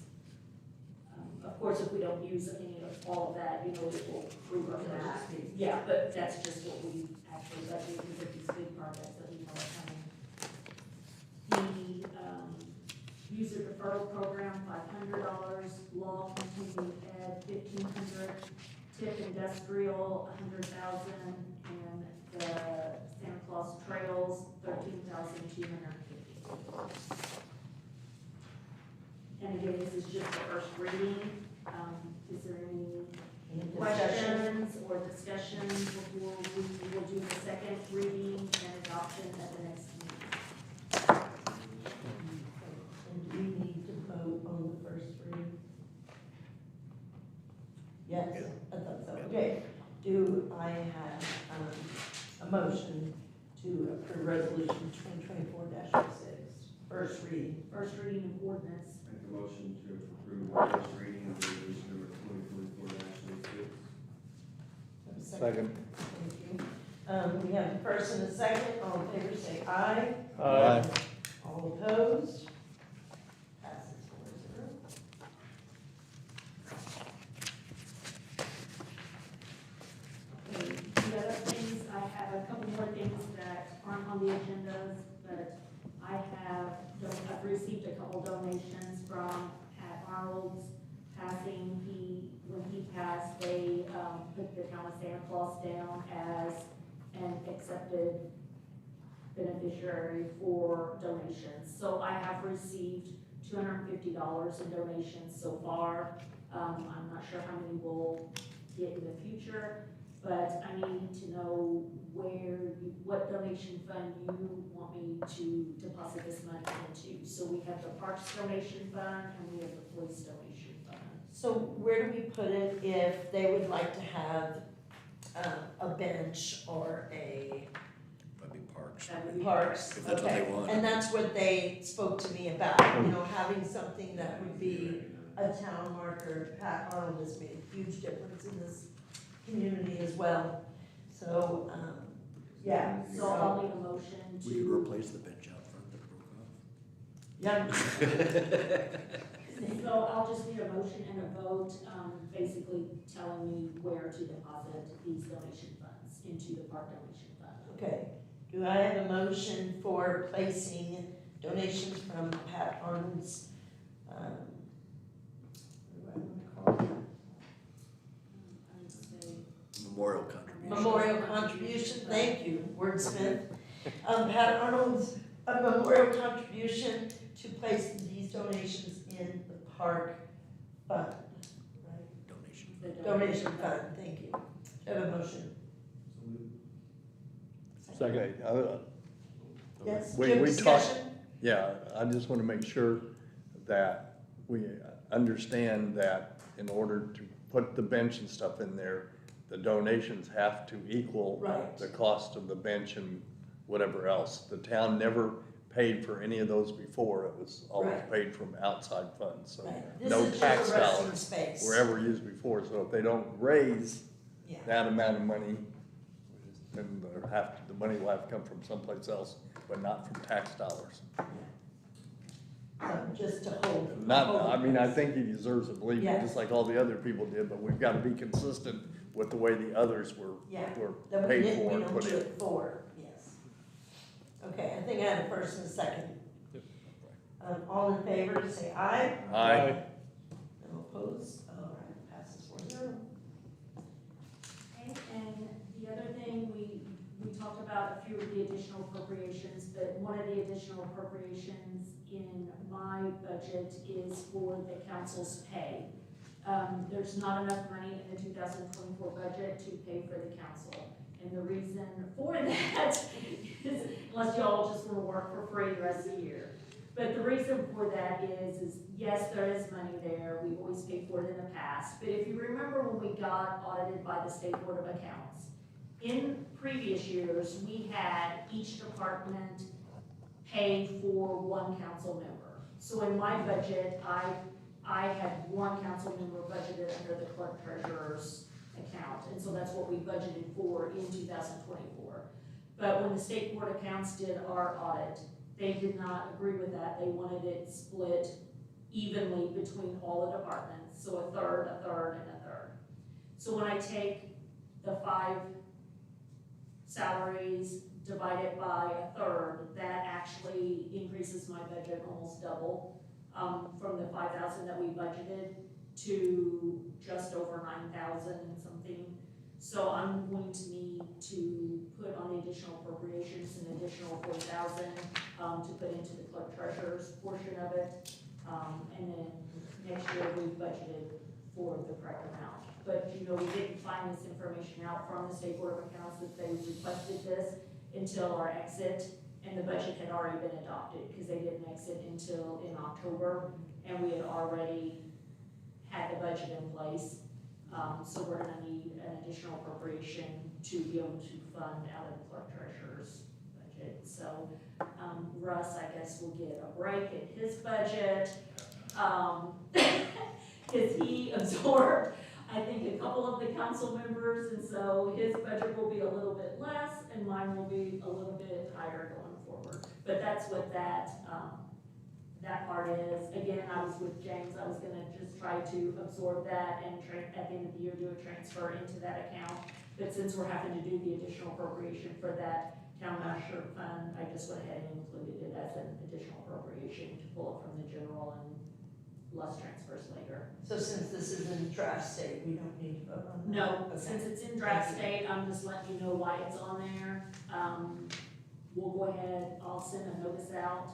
Of course, if we don't use any of all of that, it will prove our back. Yeah, but that's just what we actually budgeted because of these big projects that we know are coming. The, user deferral program, $500, law continuing ed, $1,500, TIP industrial, $100,000, and the Santa Claus trails, $13,250. And again, this is just the first reading. Is there any questions or discussions before we will do the second reading and adoption at the next meeting? And do we need to vote on the first reading? Yes, I thought so. Okay. Do I have a motion to approve resolution 2024-06? First reading. First reading of ordinance. Make a motion to approve the first reading of resolution number 2024-06. Second. Thank you. We have a first and a second. All in favor say aye. Aye. All opposed? Passes 4-0. Okay, the other things, I have a couple more things that aren't on the agendas, but I've received a couple donations from Pat Arnold's passing. When he passed, they, put the town of Santa Claus down as an accepted beneficiary for donations. So I have received $250 in donations so far. I'm not sure how many we'll get in the future, but I need to know what donation fund you want me to deposit this money into. So we have the Parks donation fund and we have the Police donation fund. So where do we put it if they would like to have a bench or a That'd be parks. That would be parks? If that's what they Okay. want. And that's what they spoke to me about, having something that would be a town marker. Pat Arnold has made a huge difference in this community as well. So, yeah. So I'll make a motion to. We could replace the bench out front that broke off. Yeah. So I'll just need a motion and a vote, basically telling me where to deposit these donation funds into the park donation fund. Okay. Do I have a motion for placing donations from Pat Arnold's, what do I want to call it? I would say, Memorial contribution. Memorial contribution, thank you, wordsmith. Pat Arnold's memorial contribution to place these donations in the park fund, right? Donation. the Donation fund, thank you. Do I have a motion? Second. Yes, We- Jim, we talked- discussion? Yeah, I just want to make sure that we understand that in order to put the bench and stuff in there, the donations have to equal Right. the cost of the bench and whatever else. The town never paid for any of those before. It was always Right. paid from outside funds, so Right. This no is tax just a resting dollars space. were ever used before. So if they don't raise Yeah, that amount of money, then the money will have to come from someplace else, but not from tax dollars. just to hold. Not, hold I mean, I this. think he deserves a belief, Yeah. just like all the other people did, but we've gotta be consistent with the way the others were Yeah, were that we paid didn't, for we and don't put do in. it for, yes. Okay, I think I have a first and a second. All in favor, say aye. Aye. No opposed, all right, passes 4-0. Okay, and the other thing, we talked about a few of the additional appropriations, but one of the additional appropriations in my budget is for the council's pay. There's not enough money in the 2024 budget to pay for the council. And the reason for that is, unless y'all just want to work for free the rest of the year. But the reason for that is yes, there is money there. We've always paid for it in the past. But if you remember when we got audited by the State Board of Accounts, in previous years, we had each department pay for one council member. So in my budget, I had one council member budgeted under the clerk treasurer's account. And so that's what we budgeted for in 2024. But when the State Board of Accounts did our audit, they did not agree with that. They wanted it split evenly between all the departments. So a third, and a third. So when I take the 5 salaries, divide it by a third, that actually increases my budget almost double, from the 5,000 that we budgeted to just over 9,000 and something. So I'm going to need to put on the additional appropriations an additional 4,000 to put into the clerk treasurer's portion of it. And then next year we budgeted for the correct amount. But you know, we didn't find this information out from the State Board of Accounts that they requested this until our exit, and the budget had already been adopted because they didn't exit until in October, and we had already had the budget in place. So we're gonna need an additional appropriation to be able to fund out of the clerk treasurer's budget. So Russ, I guess, will get a break in his budget, because he absorbed, I think, a couple of the council members, and so his budget will be a little bit less, and mine will be a little bit higher going forward. But that's what that part is. Again, I was with James, I was gonna just try to absorb that and at the end of the year do a transfer into that account. But since we're having to do the additional appropriation for that town usher fund, I just went ahead and included it as an additional appropriation to pull it from the general and less transfers later. So since this is in draft state, we don't need to vote on that? No, Okay. since it's in draft state, I'm just letting you know why it's on there. We'll go ahead, I'll send a notice out,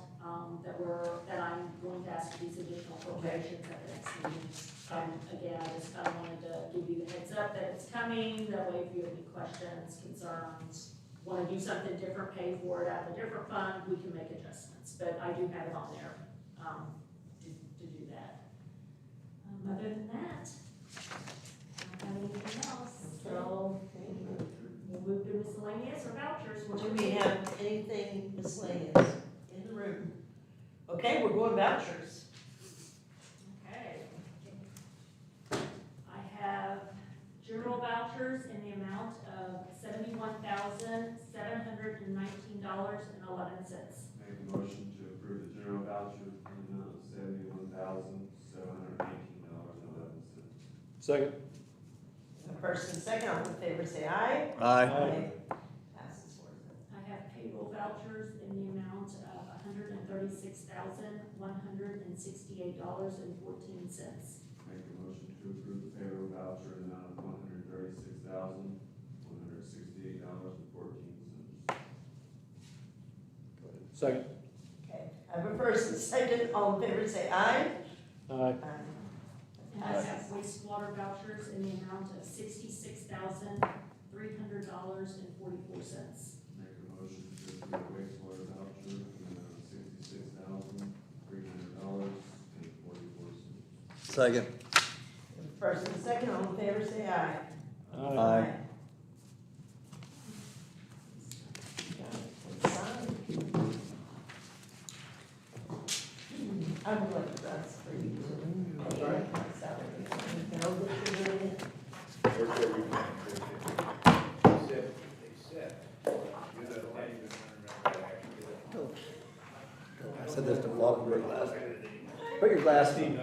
that I'm going to ask for these additional appropriations at the next meeting. Again, I just kind of wanted to give you the heads up that it's coming, that way if you have any questions, concerns, want to do something different, pay for it out of a different fund, we can make adjustments, but I do have it on there, to do that. Other than that, I don't have anything else, so we'll move to miscellaneous or vouchers. Do we have anything miscellaneous in the room? Okay, we're going vouchers. Okay. I have general vouchers in the amount of $71,719.11. Make a motion to approve the general voucher in the amount of $71,718.11. Second. First and second, all in favor, say aye. Aye. Passes 4-0. I have payroll vouchers in the amount of $136,168.14. Make a motion to approve the payroll voucher in the amount of $136,168.14. Second. Okay, I have a first and second, all in favor, say aye. Aye. And I have wastewater vouchers in the amount of $66,300.44. Make a motion to approve the wastewater voucher in the amount of $66,300.44. Second. First and second, all in favor, say aye. Aye. I would like to ask for you to pay my salary. Know that you're doing it. said this to Paul, put your glass on.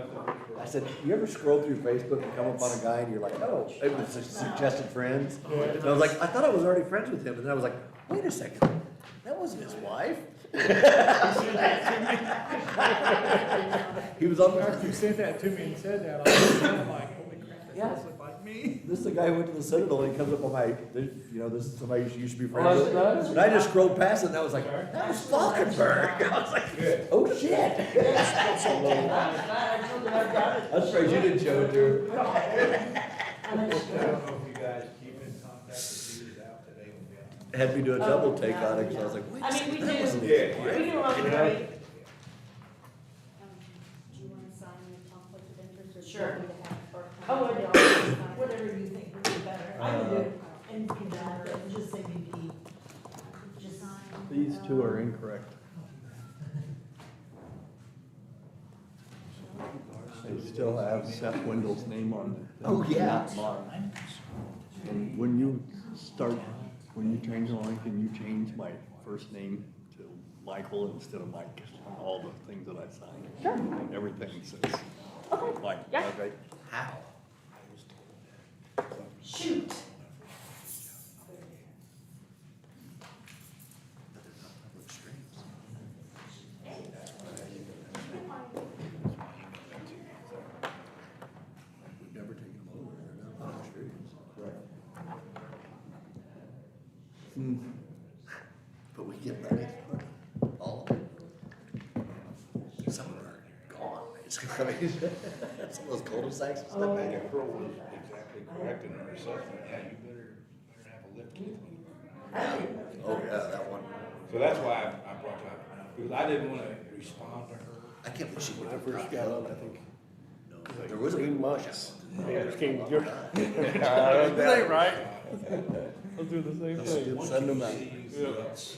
I said, you ever scroll through Facebook and come up on a guy and you're like, oh, it was suggested friends? And I was like, I thought I was already friends with him, and then I was like, wait a second, that wasn't his wife. He was on After you the, sent that to me and said that, I was like, holy crap, Yeah. that does look like me. this is the guy who went to the Citadel, and he comes up on my, you know, this is somebody you should be friends Oh, with. that's- And I just scrolled past it, and I was like, that was Falkenberg. I was like, oh shit. I told her I got it. I'm surprised you didn't show it to her. I don't know if you guys keep in contact with these out today with them. Had me do a double take on it, because I was like, wait a I mean, second, we that do, wasn't. we do a lot of great. Do you wanna sign the conflict of interest or? Sure. do you want me to have Bart Oh, sign I it? know, whatever you think would be better. I would do anything down there, just say BP. Just Sign, These two are incorrect. They still have Seth Wendell's name on it. Oh, yeah. Not mine. And when you change the line, can you change my first name to Michael instead of Mike on all the things that I sign? Sure. Everything says Mike, okay? How? Shoot. We've never taken them over, they're not public streets. But we get money, all of it. Some of them are gone. It's, I mean, some of those cul-de-sacs and stuff back there. Pearl was exactly correct in her assessment, yeah, you better have a lift kit. Oh, yeah, that one. So that's why I brought that up, because I didn't wanna respond to her. I can't believe she When I went first got on, I think, No, there was a. 3 months. Yeah, just came Oh, good. God. That ain't right. I'll do the same That's thing. good. Once Send you them out. see that's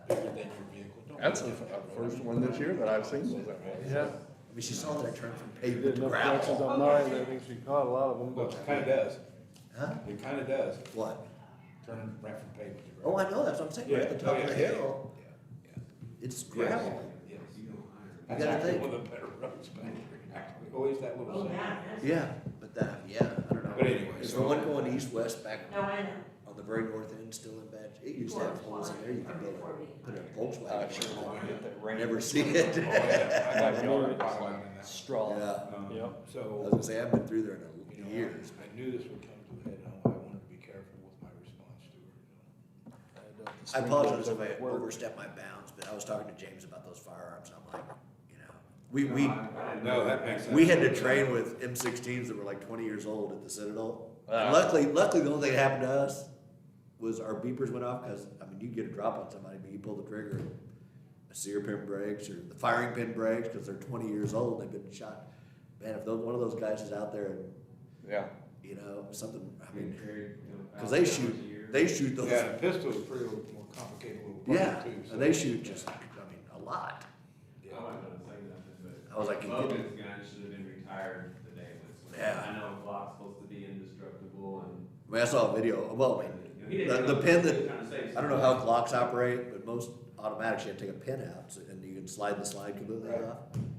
bigger than your vehicle, don't That's the worry about it. first one this year that I've seen was that way. Yeah. I mean, she saw that I turned from She pavement did to enough corrections gravel. on mine, and I think she caught a lot of them, Well, but it kinda does, Huh? it kinda does, What? turn right from pavement to Oh, gravel. I know, that's what I'm saying, right at the top of the hill, it's gravel. Yes. You That's gotta actually think. one of the better roads back there, actually, always that little Oh, thing. Yeah, but that, yeah, I don't know. But anyway, Is so- the one going east-west back No, I know. on the very north end still in bad? It used to have holes in there, you could build put a Volkswagen. Never see it. Oh, yeah, I got a yard pile out in that. Straw. Yeah, Yep. I was So, gonna say, I've been through there you in know, years. I knew this would come to a head, and I wanted to be careful with my response to her. I apologize if I overstepped my bounds, but I was talking to James about those firearms, and I'm like, you know, we No, that makes sense. we had to train with M16s that were like 20 years old at the Citadel. And Ah. luckily, the only thing that happened to us was our beepers went off, because, I mean, you get a drop on somebody, but you pull the trigger, a sear pin breaks, or the firing pin breaks, because they're 20 years old, they've been shot. Man, if one of those guys is out there and, Yeah. you know, something, I mean, because they shoot those. Yeah, the pistol is pretty more complicated little Yeah, part too. so- and they shoot just, I mean, a lot. Yeah. I'm not gonna say nothing, but. I was like, you get- Logan's gun should have been retired today. Yeah. I know Glock's supposed to be indestructible and. I mean, I saw a video, well, I mean, You know, he didn't the know- pin he was that, trying to save I don't know some how Glocks operate, but most automatics, you have to take a pin out, and you can slide the slide completely off.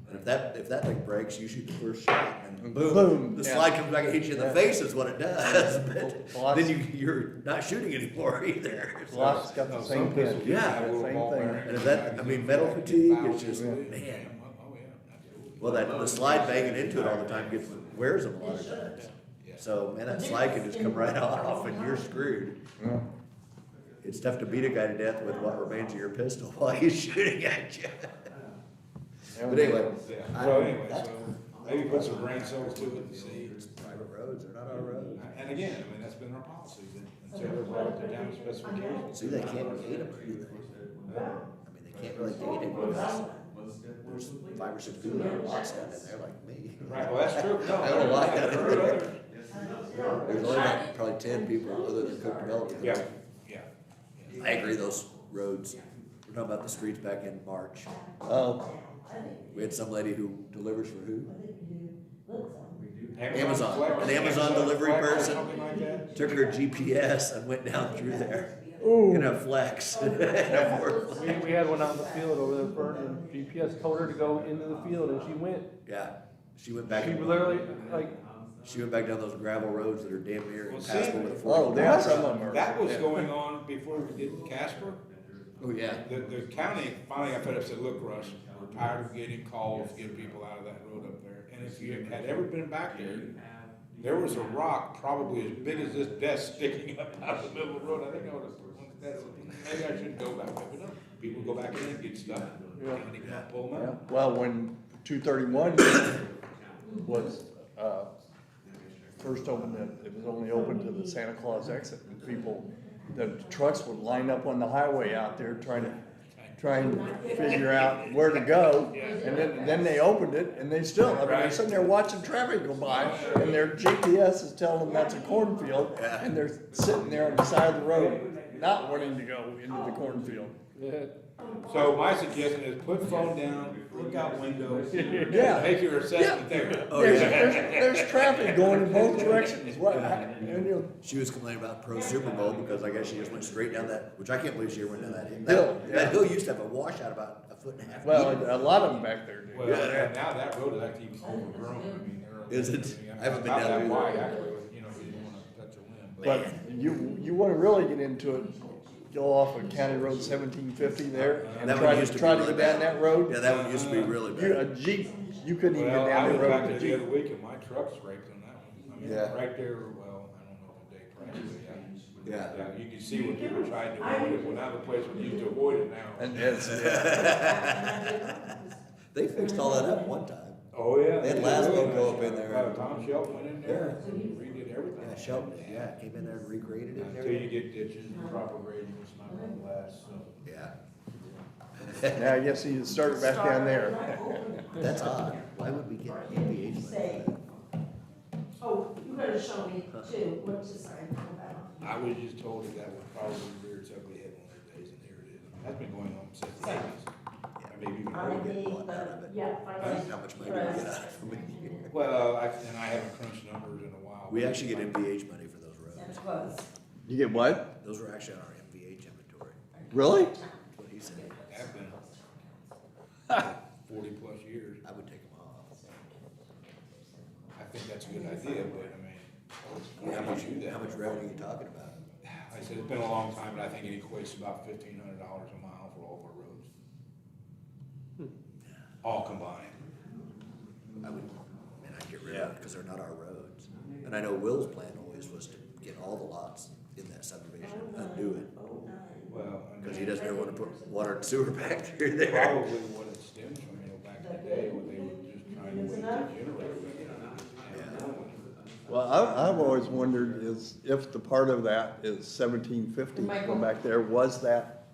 And if that thing breaks, you shoot the first shot, and boom, Boom, the yeah. slide comes back and hits you in the Yeah. face is what it does, but Glocks- then you're not shooting anymore either. So- Glock's got No, the some same pin. pistols Yeah. have a little Same ball thing. bearing. And if that- I mean, metal fatigue is just, man. Oh, yeah, absolutely. Well, the slide banging into it all the time wears them a lot of times. Yeah. So, man, that slide can just come right off and you're screwed. Yeah. It's tough to beat a guy to death with what remains of your pistol while he's shooting at you. But anyway, Yeah, I- well, anyway, that's- so maybe put some brain cells to it and see. It's private roads, they're not our roads. And again, I mean, that's been our policy, that until they're brought up to town specifications. See, they can't date them or anything. I mean, they can't really date it because there's 5 or 6 people that are lost down in there like me. Right, well, that's true. No, I don't know why I've that heard is. others. There's only like probably 10 people other than Cook Development. Yeah, yeah. I agree, those roads, we're talking about the streets back in March. Oh, We had some lady who delivers for who? Amazon, Flex, an Amazon delivery Flex or person. Something like that? Took her GPS and went down through there Ooh. in a Flex. In a Ford Flex. We had one out in the field over there, Fern, and GPS told her to go into the field, and she went. Yeah, she went back. She literally, like, She went back down those gravel roads that are damn near Well, impassable see, with a four. Oh, yeah, some of them are. That was yeah. going on before we did Casper. Oh, yeah. The county finally got fed up and said, look, Russ, we're tired of getting calls, getting people out of that road up there. And if you had ever been back there was a rock probably as big as this desk sticking up out of the middle of the road. I think I would have, maybe I shouldn't go back there, but no, people go back in and get stuff. Yeah. And they can pull them Yeah, out. well, when 231 was, first opened, it was only open to the Santa Claus exit, and people, the trucks would line up on the highway out there trying to figure out where to go, and then they opened it, and they still, I mean, they're sitting there watching traffic go by, and their GPS is telling them that's a cornfield, and they're sitting there on the side of the road, not wanting to go into the cornfield. So my suggestion is put phone down, look out windows. Yeah. Make your assessment there. Oh, There's, yeah. there's traffic going in both directions, what, and you know, She was complaining about pro Super Bowl because I guess she just went straight down that, which I can't believe she ever went down that hill. Hill, yeah. That hill used to have a washout about a foot and a half. well, deep. a lot of them back there do. Well, and now that road is actually overgrown. I mean, they're. Is it? I haven't been about down that there wide, either. actually, you know, you don't wanna touch a limb. But you wanna really get into it, go off of County Road 1750 there, and That one try used to to be really get down bad. that road. Yeah, that one used to be really A bad. Jeep, you couldn't even Well, get I down the was road back with there a the Jeep. other week and my truck's wrecked on that one. I mean, Yeah. right there, well, I don't know if the day price, but Yeah. yeah, you can see where people tried to avoid it, well, now the place we used to avoid it now. And it's, They fixed all that up one time. Oh, yeah. They had Laszlo go up in there. Tom Shelton went in there and redid everything. Yeah, Shelton, yeah, came in there and recreated it and Until you everything. get ditches and proper grading, it's not gonna last, so. Yeah. now I guess you start back down there. That's odd. Why would we get NVH money Say, for that? oh, you gotta show me too, what's this sign about? I was just told that would probably rear its ugly head one of those days, and here it is. That's been going on since the eighties. Maybe even I earlier. need, yeah, I need. How much money do we get out of it? Well, and I haven't crunched numbers in a while. We actually get NVH money for those Santa roads. Claus. You get what? Those were actually on our NVH inventory. Really? That's what he said. Have been 40-plus years. I would take them off. I think that's a good idea, but I mean, How much, do that? how much revenue are you talking about? I said, it's been a long time, but I think it equates to about $1,500 a mile for all of our roads. All combined. I would, and I'd get rid of it because they're not our roads. And I know Will's plan always was to get all the lots in that subdivision, undo it. Well, I Because mean, he doesn't ever want to put water and sewer back through there. probably what it stems from, you know, back in the day when they were just trying to wait to generate revenue. Well, I've always wondered is if the part of that is 1750, go back there, was that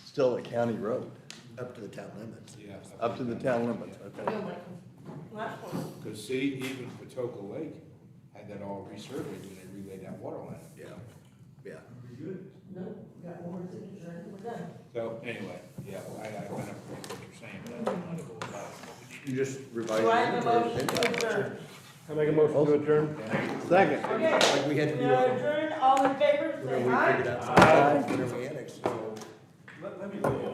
still a county road? Up to the town limits. Yeah. Up to the town limits, okay. Last one. Because see, even Patoka Lake had that all resurveyed when they relayed that water line. Yeah, yeah. No, we got one more signature, we're done. So anyway, yeah, I kind of agree with what you're saying, but that's not a goal about it. You just revised. Do I have a your motion to adjourn? I make a motion to adjourn. Second. Okay, Like we had to we do are it. adjourned, all in favor, Whenever say we aye. figured out. Whenever we annexed. Let me look at